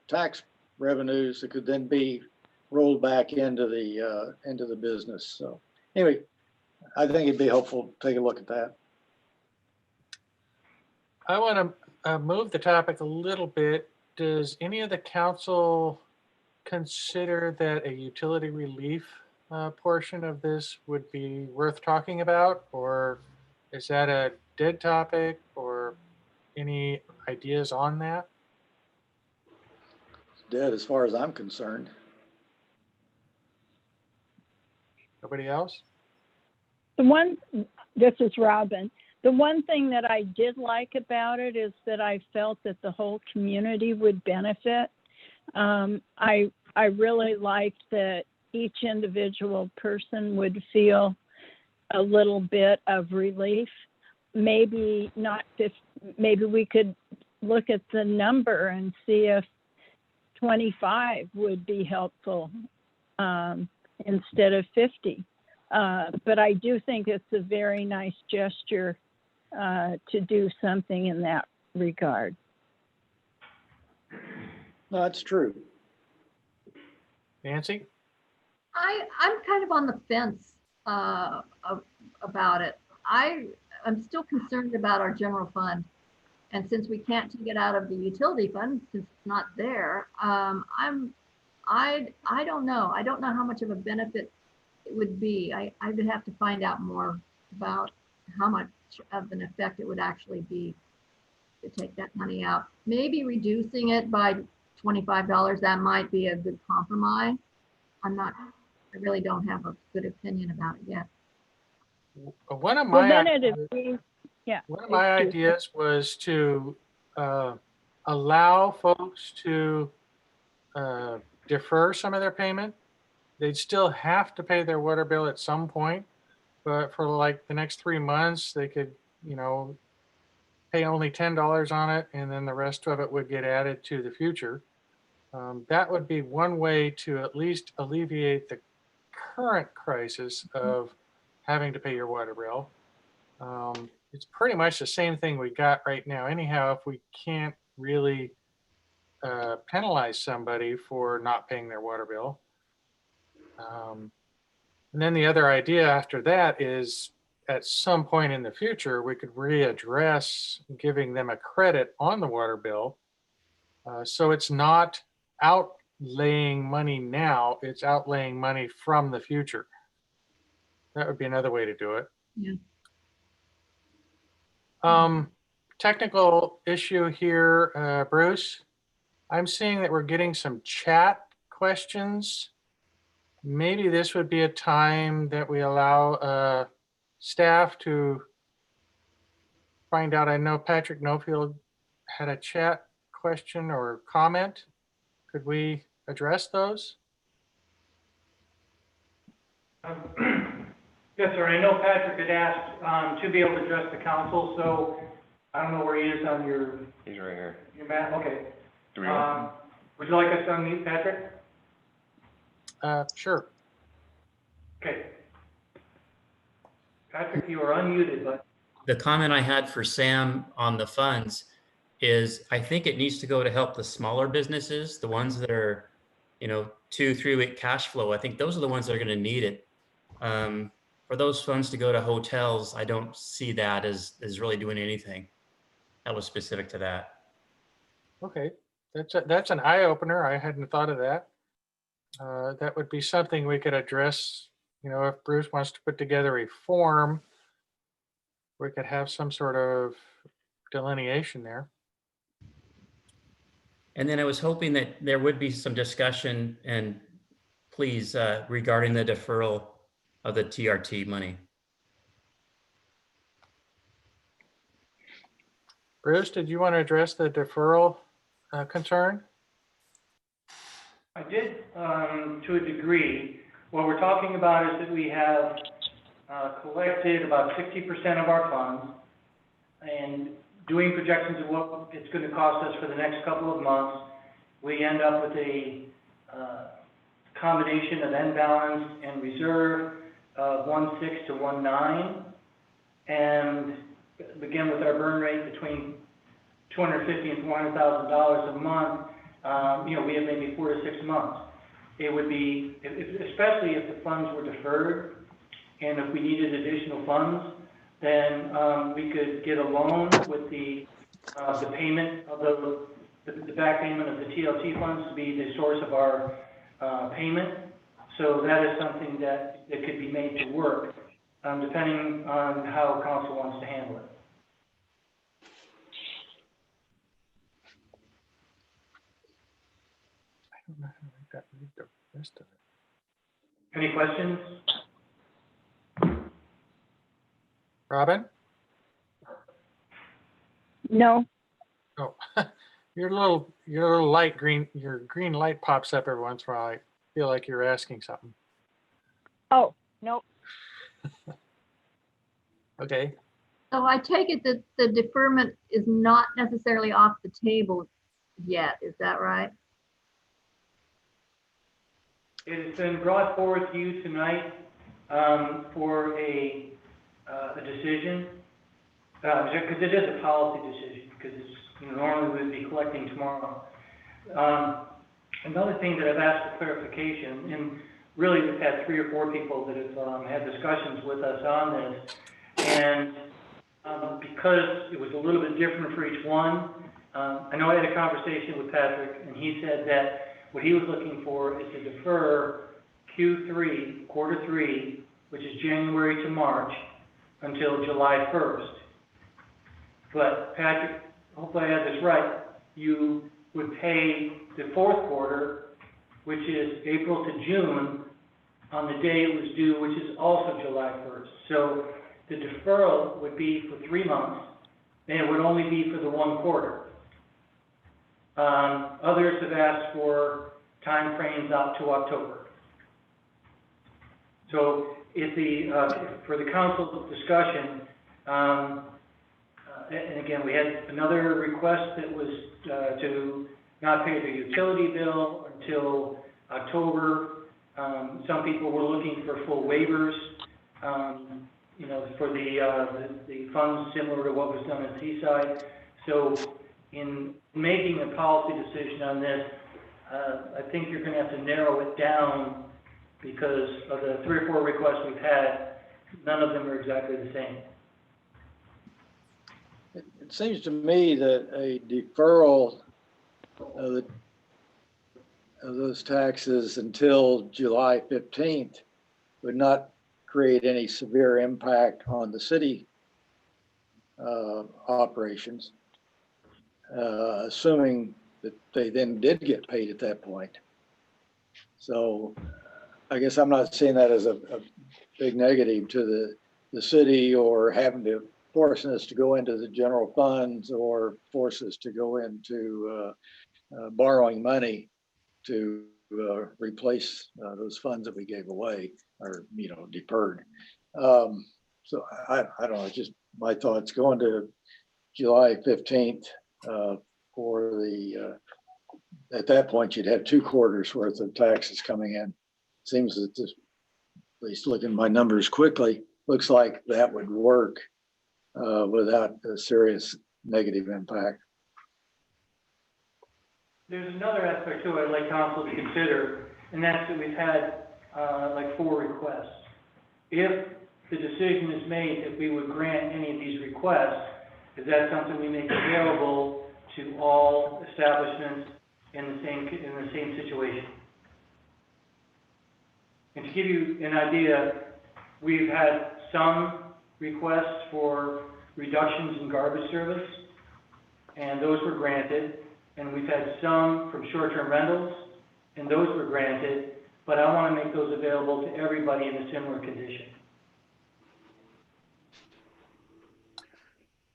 tax revenues that could then be rolled back into the business. So anyway, I think it'd be helpful to take a look at that. I want to move the topic a little bit. Does any of the council consider that a utility relief portion of this would be worth talking about? Or is that a dead topic, or any ideas on that? It's dead as far as I'm concerned. Nobody else? This is Robin. The one thing that I did like about it is that I felt that the whole community would benefit. I really liked that each individual person would feel a little bit of relief. Maybe not, maybe we could look at the number and see if 25 would be helpful instead of 50. But I do think it's a very nice gesture to do something in that regard. No, that's true. Nancy? I'm kind of on the fence about it. I'm still concerned about our general fund. And since we can't take it out of the utility fund, since it's not there, I don't know. I don't know how much of a benefit it would be. I would have to find out more about how much of an effect it would actually be to take that money out. Maybe reducing it by $25, that might be a good compromise. I really don't have a good opinion about it yet. One of Well, my then ideas, one of my ideas was to allow folks to defer some of their payment. They'd still have to pay their water bill at some point, but for like the next 3 months, they could, pay only $10 on it, and then the rest of it would get added to the future. That would be one way to at least alleviate the current crisis of having to pay your water bill. It's pretty much the same thing we got right now. Anyhow, if we can't really penalize somebody for not paying their water bill. And then the other idea after that is at some point in the future, we could readdress giving them a credit on the water bill. So it's not outlaying money now, it's outlaying money from the future. That would be another way to do it. Yeah. Technical issue here, Bruce. I'm seeing that we're getting some chat questions. Maybe this would be a time that we allow staff to find out. I know Patrick Nofield had a chat question or comment. Could we address those? Yes, sir. I know Patrick had asked to be able to address the council, so I don't know where he is on your. He's right here. Your map. Okay. Do we want? Would you like us to unmute Patrick? Sure. Okay. Patrick, you are unmuted, but. The comment I had for Sam on the funds is I think it needs to go to help the smaller businesses, the ones that are, 2-3 week cash flow. I think those are the ones that are going to need it. For those funds to go to hotels, I don't see that as really doing anything. That was specific to that. Okay, that's an eye opener. I hadn't thought of that. That would be something we could address. If Bruce wants to put together a form, we could have some sort of delineation there. And then I was hoping that there would be some discussion and please regarding the deferral of the TRT money. Bruce, did you want to address the deferral concern? I did, to a degree. What we're talking about is that we have collected about 60% of our funds, and doing projections of what it's going to cost us for the next couple of months, we end up with a combination of end balance and reserve of 1.6 to 1.9, and again with our burn rate between $250,000 and $400,000 a month. We have maybe 4 to 6 months. It would be, especially if the funds were deferred, and if we needed additional funds, then we could get a loan with the payment of the back payment of the TLT funds to be the source of our payment. So that is something that could be made to work, depending on how council wants to handle it. I don't know how to make that read the rest of it. Any questions? Robin? No. Oh, your little light green, your green light pops up every once in a while. I feel like you're asking something. Oh, nope. Okay. So I take it that the deferment is not necessarily off the table yet, is that right? It has been brought forward to you tonight for a decision, because it is a policy decision, because it's, normally we'd be collecting tomorrow. Another thing that I've asked for clarification, and really we've had 3 or 4 people that have had discussions with us on this, and because it was a little bit different for each one, I know I had a conversation with Patrick, and he said that what he was looking for is to defer Q3, quarter 3, which is January to March, until July 1st. But Patrick, hopefully I had this right, you would pay the 4th quarter, which is April to June, on the day it was due, which is also July 1st. So the deferral would be for 3 months, and it would only be for the 1 quarter. Others have asked for time frames out to October. So if for the council discussion, and again, we had another request that was to not pay the utility bill until October. Some people were looking for full waivers, for the funds similar to what was done at Seaside. So in making a policy decision on this, I think you're going to have to narrow it down, because of the 3 or 4 requests we've had, none of them are exactly the same. It seems to me that a deferral of those taxes until July 15th would not create any severe impact on the city operations, assuming that they then did get paid at that point. So I guess I'm not seeing that as a big negative to the city, or having to forcing us to go into the general funds, or force us to go into borrowing money to replace those funds that we gave away, or deferred. So I don't know, just my thoughts going to July 15th for the at that point you'd have 2 quarters worth of taxes coming in. Seems that this, at least looking at my numbers quickly, looks like that would work without a serious negative impact. There's another aspect to it I'd like council to consider, and that's that we've had like 4 requests. If the decision is made that we would grant any of these requests, is that something we make available to all establishments in the same situation? And to give you an idea, we've had some requests for reductions in garbage service, and those were granted. and we've had some from short-term rentals, and those were granted, but I want to make those available to everybody in a similar condition.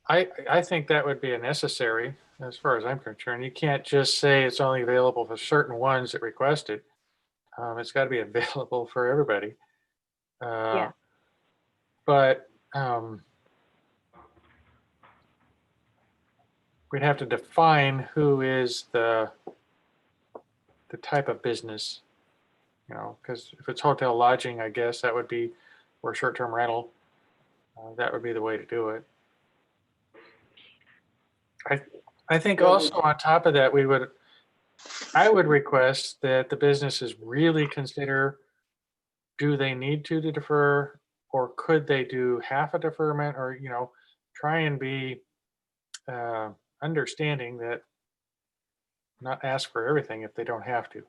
I think that would be a necessary, as far as I'm concerned. You can't just say it's only available for certain ones that request it. It's got to be available for everybody. Yeah. But we'd have to define who is the type of business, because if it's hotel lodging, I guess that would be, or short-term rental, that would be the way to do it. I think also on top of that, I would request that the businesses really consider, do they need to defer, or could they do half a deferment, or, try and be understanding that, not ask for everything if they don't have to.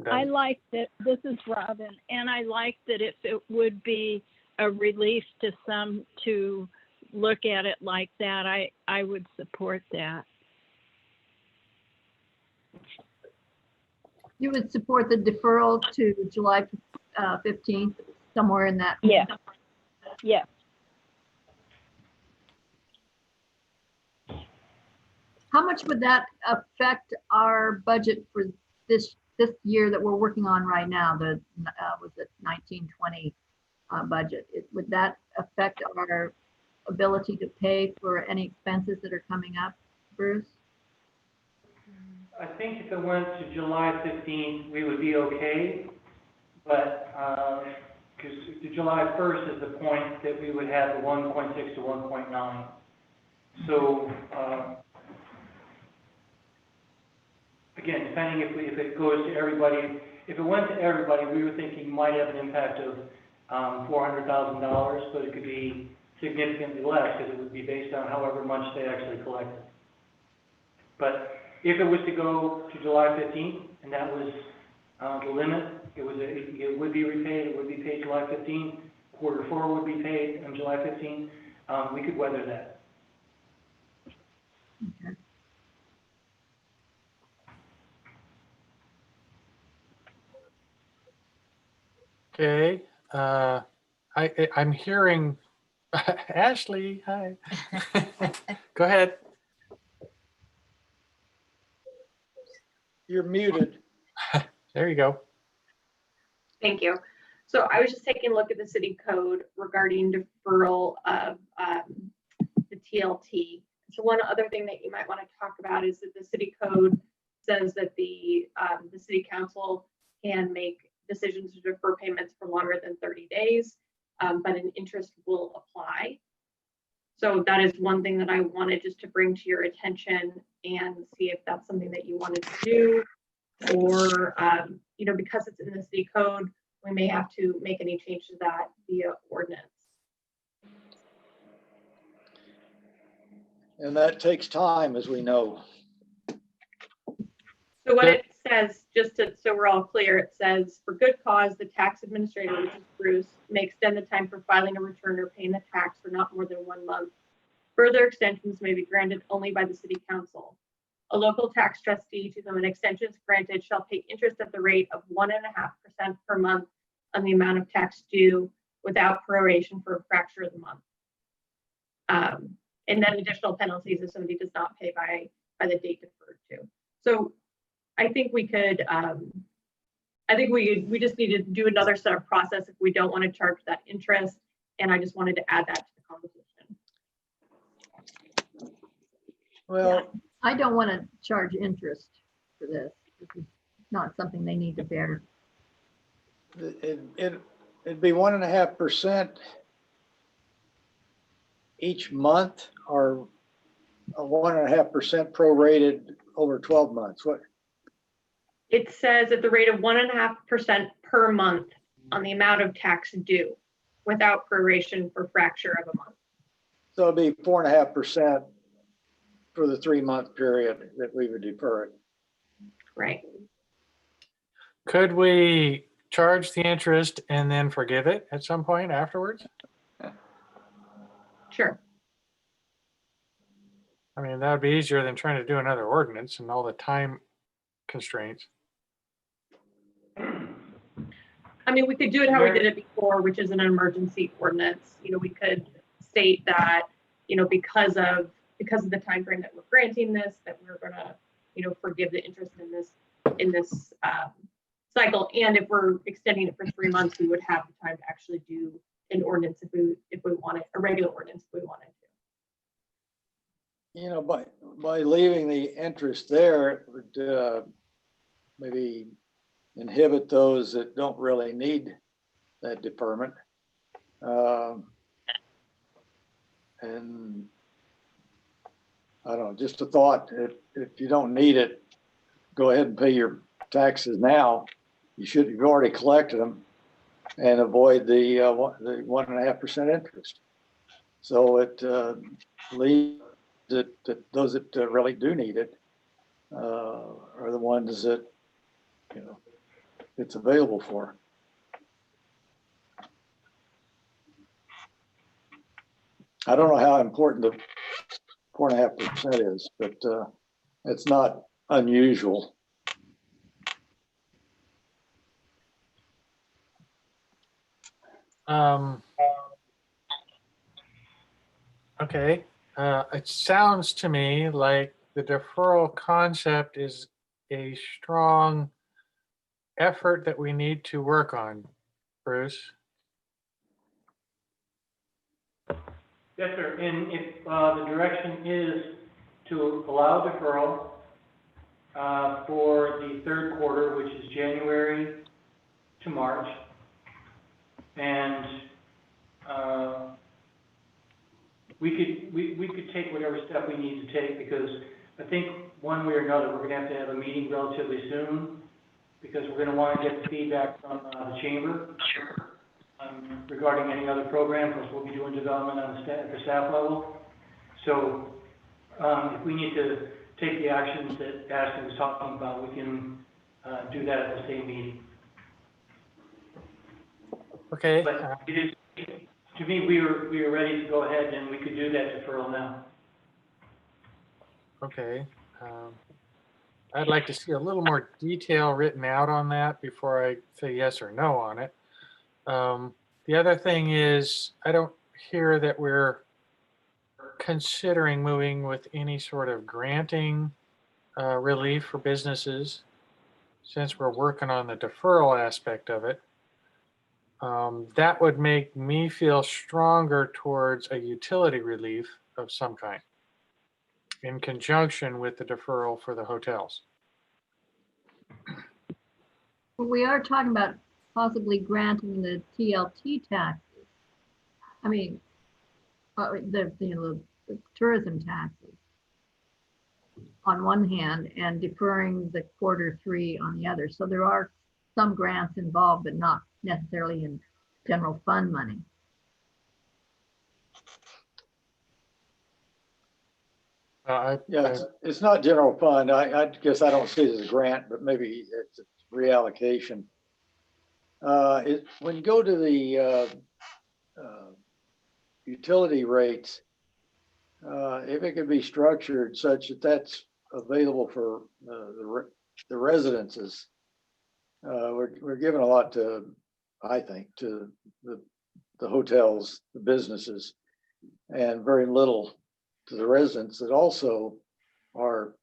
I like that, this is Robin, and I like that if it would be a relief to some to look at it like that, I would support that. You would support the deferral to July 15th, somewhere in that? Yeah. Yeah. How much would that affect our budget for this year that we're working on right now, the was it 1920 budget? Would that affect our ability to pay for any expenses that are coming up, Bruce? I think if it went to July 15th, we would be okay, but, because July 1st is the point that we would have the 1.6 to 1.9. So, again, depending if it goes to everybody, if it went to everybody, we were thinking might have an impact of $400,000, but it could be significantly less because it would be based on however much they actually collected. But if it was to go to July 15th, and that was the limit, it would be repaid, it would be paid July 15th, quarter 4 would be paid on July 15th, we could weather that. Okay. I'm hearing Ashley. Hi. Go ahead. You're muted. There you go. Thank you. So I was just taking a look at the city code regarding deferral of the TLT. So one other thing that you might want to talk about is that the city code says that the city council can make decisions to defer payments for longer than 30 days, but an interest will apply. So that is one thing that I wanted just to bring to your attention and see if that's something that you wanted to do, or, because it's in the city code, we may have to make any change to that via ordinance. And that takes time, as we know. So what it says, so we're all clear, it says, for good cause, the tax administrator, which is Bruce, may extend the time for filing a return or paying the tax for not more than 1 month. Further extensions may be granted only by the city council. A local tax trustee to whom an extension is granted shall pay interest at the rate of 1.5% per month on the amount of tax due without proration for a fracture of the month. And then additional penalties if somebody does not pay by the date deferred to. So I think we could, we just need to do another set of process if we don't want to charge that interest. And I just wanted to add that to the conversation. Well, I don't want to charge interest for this. This is not something they need to bear. it'd be 1.5% each month, or a 1.5% prorated over 12 months. What? It says at the rate of 1.5% per month on the amount of tax due without proration for fracture of a month. So it'd be 4.5% for the 3-month period that we would defer it. Right. Could we charge the interest and then forgive it at some point afterwards? Sure. I mean, that would be easier than trying to do another ordinance and all the time constraints. I mean, we could do it how we did it before, which is an emergency ordinance. You know, we could state that, you know, because of the time frame that we're granting this, that we're gonna, you know, forgive the interest in this cycle. And if we're extending it for 3 months, we would have the time to actually do an ordinance if we wanted, a regular ordinance if we wanted to. You know, by leaving the interest there, it would maybe inhibit those that don't really need that deferment. And I don't know, just a thought, if you don't need it, go ahead and pay your taxes now. You've already collected them, and avoid the 1.5% interest. So it leaves that those that really do need it are the ones that, you know, it's available for. I don't know how important the 4.5% is, but it's not unusual. Okay, it sounds to me like the deferral concept is a strong effort that we need to work on. Bruce? Yes, sir. And if the direction is to allow deferral for the third quarter, which is January to March, and we could take whatever step we need to take, because I think one way or another, we're gonna have a meeting relatively soon, because we're gonna wanna get the feedback from the chamber regarding any other programs, because we'll be doing development on at the staff level. So if we need to take the actions that Ashley was talking about, we can do that at the same meeting. Okay. But it is, to me, we were ready to go ahead and we could do that deferral now. Okay. I'd like to see a little more detail written out on that before I say yes or no on it. The other thing is, I don't hear that we're considering moving with any sort of granting relief for businesses, since we're working on the deferral aspect of it. That would make me feel stronger towards a utility relief of some kind in conjunction with the deferral for the hotels. We are talking about possibly granting the TLT taxes. I mean, the tourism taxes on one hand, and deferring the Q3 on the other. So there are some grants involved, but not necessarily in general fund money. It's not general fund. I guess I don't see it as a grant, but maybe it's a reallocation. When you go to the utility rates, if it could be structured such that that's available for the residences, we're giving a lot to, I think, to the hotels, the businesses, and very little to the residents that also are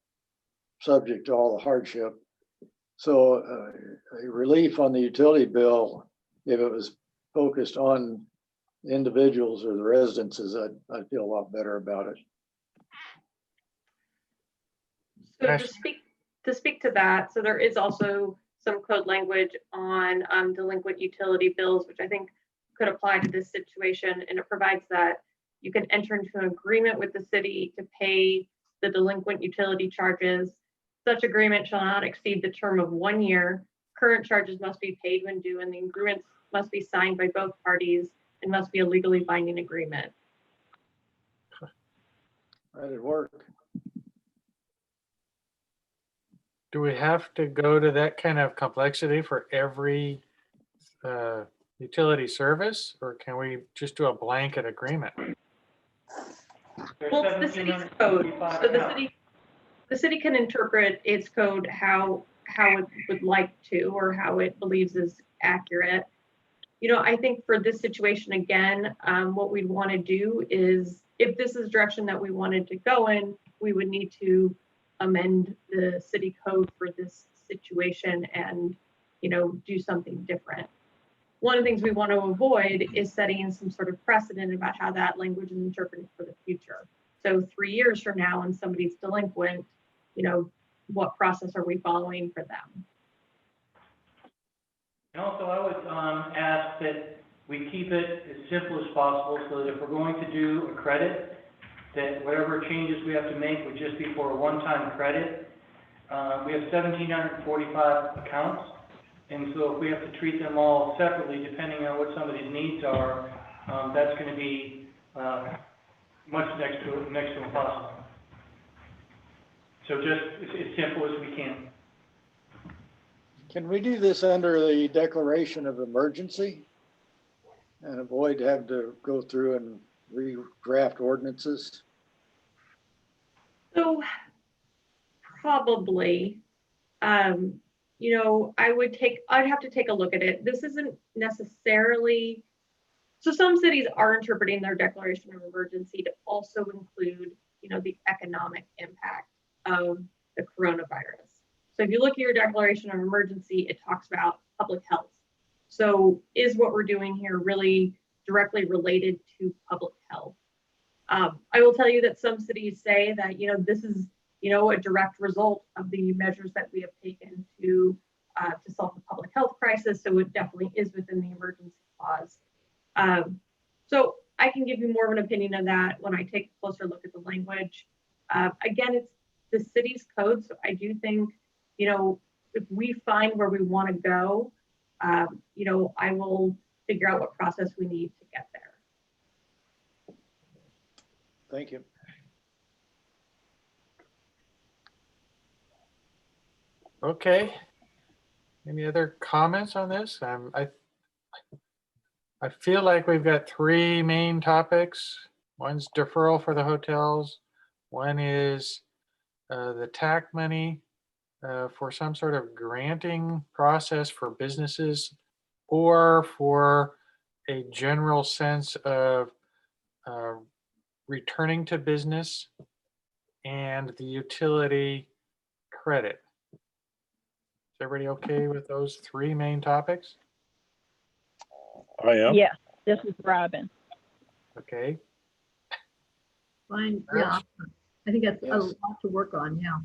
subject to all the hardship. So a relief on the utility bill, if it was focused on individuals or the residences, I'd feel a lot better about it. So to speak to that, so there is also some code language on delinquent utility bills, which I think could apply to this situation. And it provides that you can enter into an agreement with the city to pay the delinquent utility charges. Such agreement shall not exceed the term of 1 year. Current charges must be paid when due, and the agreements must be signed by both parties and must be a legally binding agreement. That'd work. Do we have to go to that kind of complexity for every utility service, or can we just do a blanket agreement? There's Well, it's the city's code, 1,745 so the accounts. city can interpret its code how it would like to, or how it believes is accurate. You know, I think for this situation, again, what we'd want to do is, if this is direction that we wanted to go in, we would need to amend the city code for this situation and, you know, do something different. One of the things we want to avoid is setting some sort of precedent about how that language is interpreted for the future. So 3 years from now, when somebody's delinquent, you know, what process are we following for them? And also, I would ask that we keep it as simple as possible, so that if we're going to do a credit, that whatever changes we have to make would just be for a one-time credit. We have 1,745 accounts, and so if we have to treat them all separately, depending on what somebody's needs are, that's going to be much next to impossible. So just as simple as we can. Can we do this under the declaration of emergency and avoid having to go through and redraft ordinances? So probably, you know, I'd have to take a look at it. This isn't necessarily, so some cities are interpreting their declaration of emergency to also include, you know, the economic impact of the coronavirus. So if you look at your declaration of emergency, it talks about public health. So is what we're doing here really directly related to public health? I will tell you that some cities say that, you know, this is, you know, a direct result of the measures that we have taken to solve the public health crisis. So it definitely is within the emergency clause. So I can give you more of an opinion of that when I take a closer look at the language. Again, it's the city's code. So I do think, you know, if we find where we want to go, you know, I will figure out what process we need to get there. Thank you. Okay. Any other comments on this? I feel like we've got three main topics. One's deferral for the hotels. One is the TAC money for some sort of granting process for businesses, or for a general sense of returning to business, and the utility credit. Is everybody okay with those three main topics? I am. Yes, this is Robin. Okay. Fine, yeah. I think that's a Yes. lot to work on, yeah.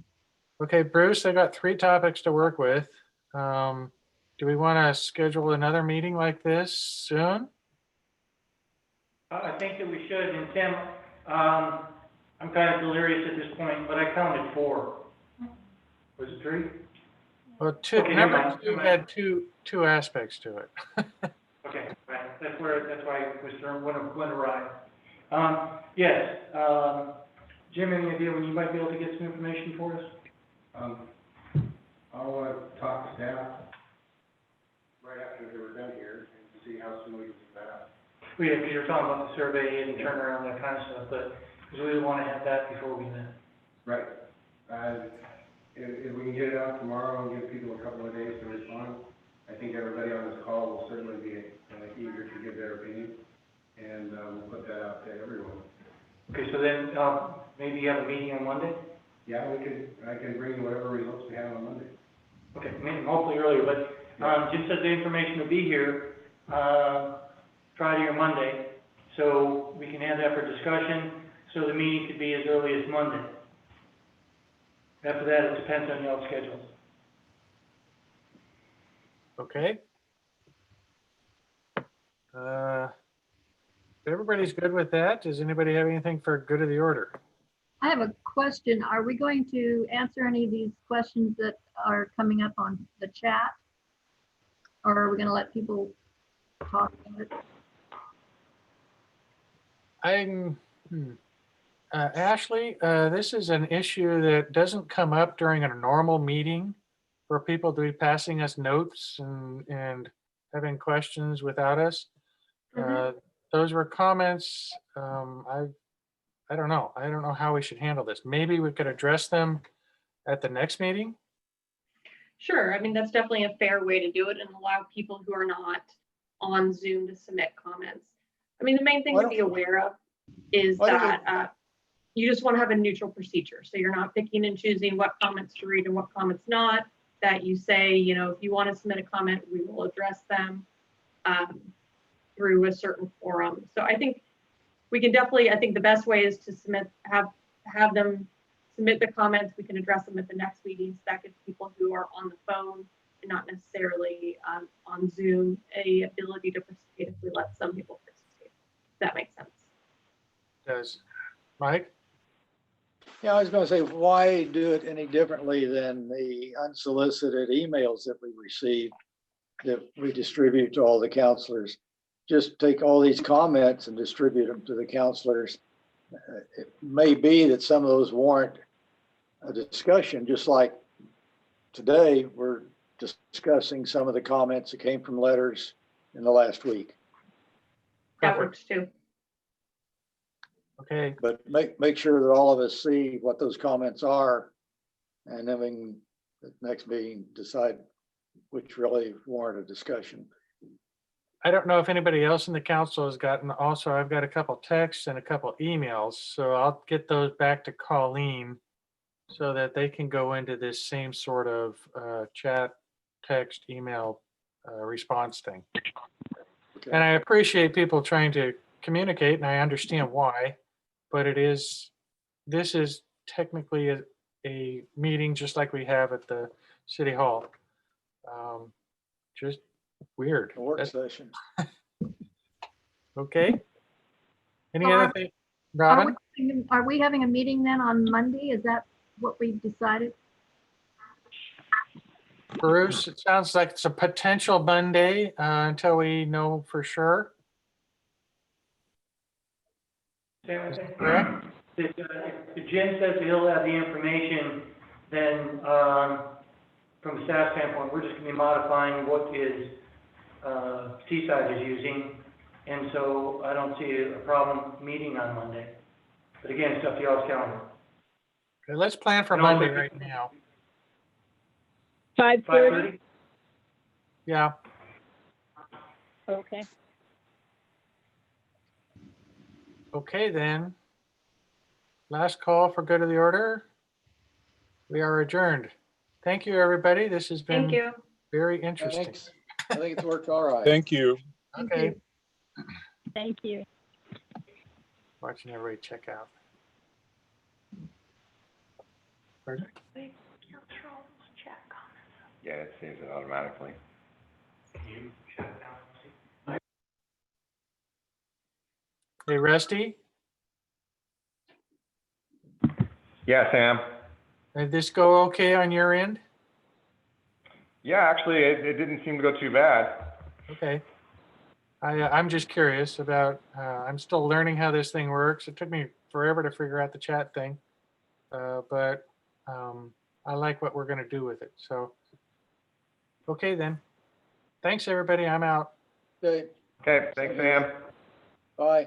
Okay, Bruce, I got three topics to work with. Do we want to schedule another meeting like this soon? I think that we should, and Tim, I'm kind of delirious at this point, but I counted 4. Was it 3? Well, Okay, never number mind, 2 never mind. had two aspects to it. Okay, right, that's why it was went awry. Yes, Jim, any idea when you might be able to get some information for us? I'll talk to staff right after they were done here and see how soon we can do that. Yeah, because you're talking about the survey and turnaround, that kind of stuff, but, because we want to have that before we met. Right. If we can get it out tomorrow and give people a couple of days to respond, I think everybody on this call will certainly be eager to give their opinion, and we'll put that out to everyone. Okay, so then, maybe you have a meeting on Monday? Yeah, I can bring you whatever results we have on Monday. Okay, maybe hopefully earlier, but, Jim said the information will be here, Friday or Monday, so we can have that for discussion, so the meeting could be as early as Monday. After that, it depends on y'all's schedules. Okay. If everybody's good with that, does anybody have anything for good of the order? I have a question. Are we going to answer any of these questions that are coming up on the chat? Or are we going to let people talk about it? Ashley, this is an issue that doesn't come up during a normal meeting for people to be passing us notes and having questions without us. Those were comments. I don't know. I don't know how we should handle this. Maybe we could address them at the next meeting? Sure, I mean, that's definitely a fair way to do it and allow people who are not on Zoom to submit comments. I mean, the main thing Why to don't- be aware of is why don't we- that you just want to have a neutral procedure. So you're not picking and choosing what comments to read and what comments not, that you say, you know, if you want to submit a comment, we will address them through a certain forum. So I think we can definitely, I think the best way is to have them submit the comments. We can address them at the next meetings. That gives people who are on the phone and not necessarily on Zoom a ability to participate if we let some people participate. If that makes sense. Does, Mike? Yeah, I was gonna say, why do it any differently than the unsolicited emails that we receive that we distribute to all the counselors? Just take all these comments and distribute them to the counselors. It may be that some of those warrant a discussion, just like today, we're discussing some of the comments that came from letters in the last week. That Perfect. works too. Okay, But make sure that all of us see what those comments are. And then we can, at the next meeting, decide which really warrant a discussion. I don't know if anybody else in the council has gotten, also, I've got a couple texts and a couple emails, so I'll get those back to Colleen so that they can go into this same sort of chat, text, email response thing. Okay. And I appreciate people trying to communicate, and I understand why, but this is technically a meeting just like we have at the city hall. Just weird. A work That's- session. Okay. Any Barb, other thing? Are Robin? are we having a meeting then on Monday? Is that what we've decided? Bruce, it sounds like it's a potential Monday until we know for sure. Sam, I think- Correct? If Jim says that he'll have the information, then, from a staff standpoint, we're just gonna be modifying what is, Seaside is using. And so I don't see a problem meeting on Monday. But again, it's up to y'all's calendar. Okay, let's plan for And also- Monday right now. 5:30, 5:30? Yeah, okay. okay then. Last call for good of the order. We are adjourned. Thank you, everybody. This has Thank been you. very interesting. Thanks. I think it's worked all right. Thank you. Thank Okay, you. Thank you. watching everybody check out. Perfect. Yeah, it saves it automatically. You shut it down. Hey, Rusty, Yeah, Sam. did this go okay on your end? Yeah, actually, it didn't seem to go too bad. Okay. I'm just curious about, I'm still learning how this thing works. It took me forever to figure out the chat thing. But I like what we're going to do with it. So, okay then. Thanks, everybody. I'm out. Okay, Okay, thanks, Sam. bye.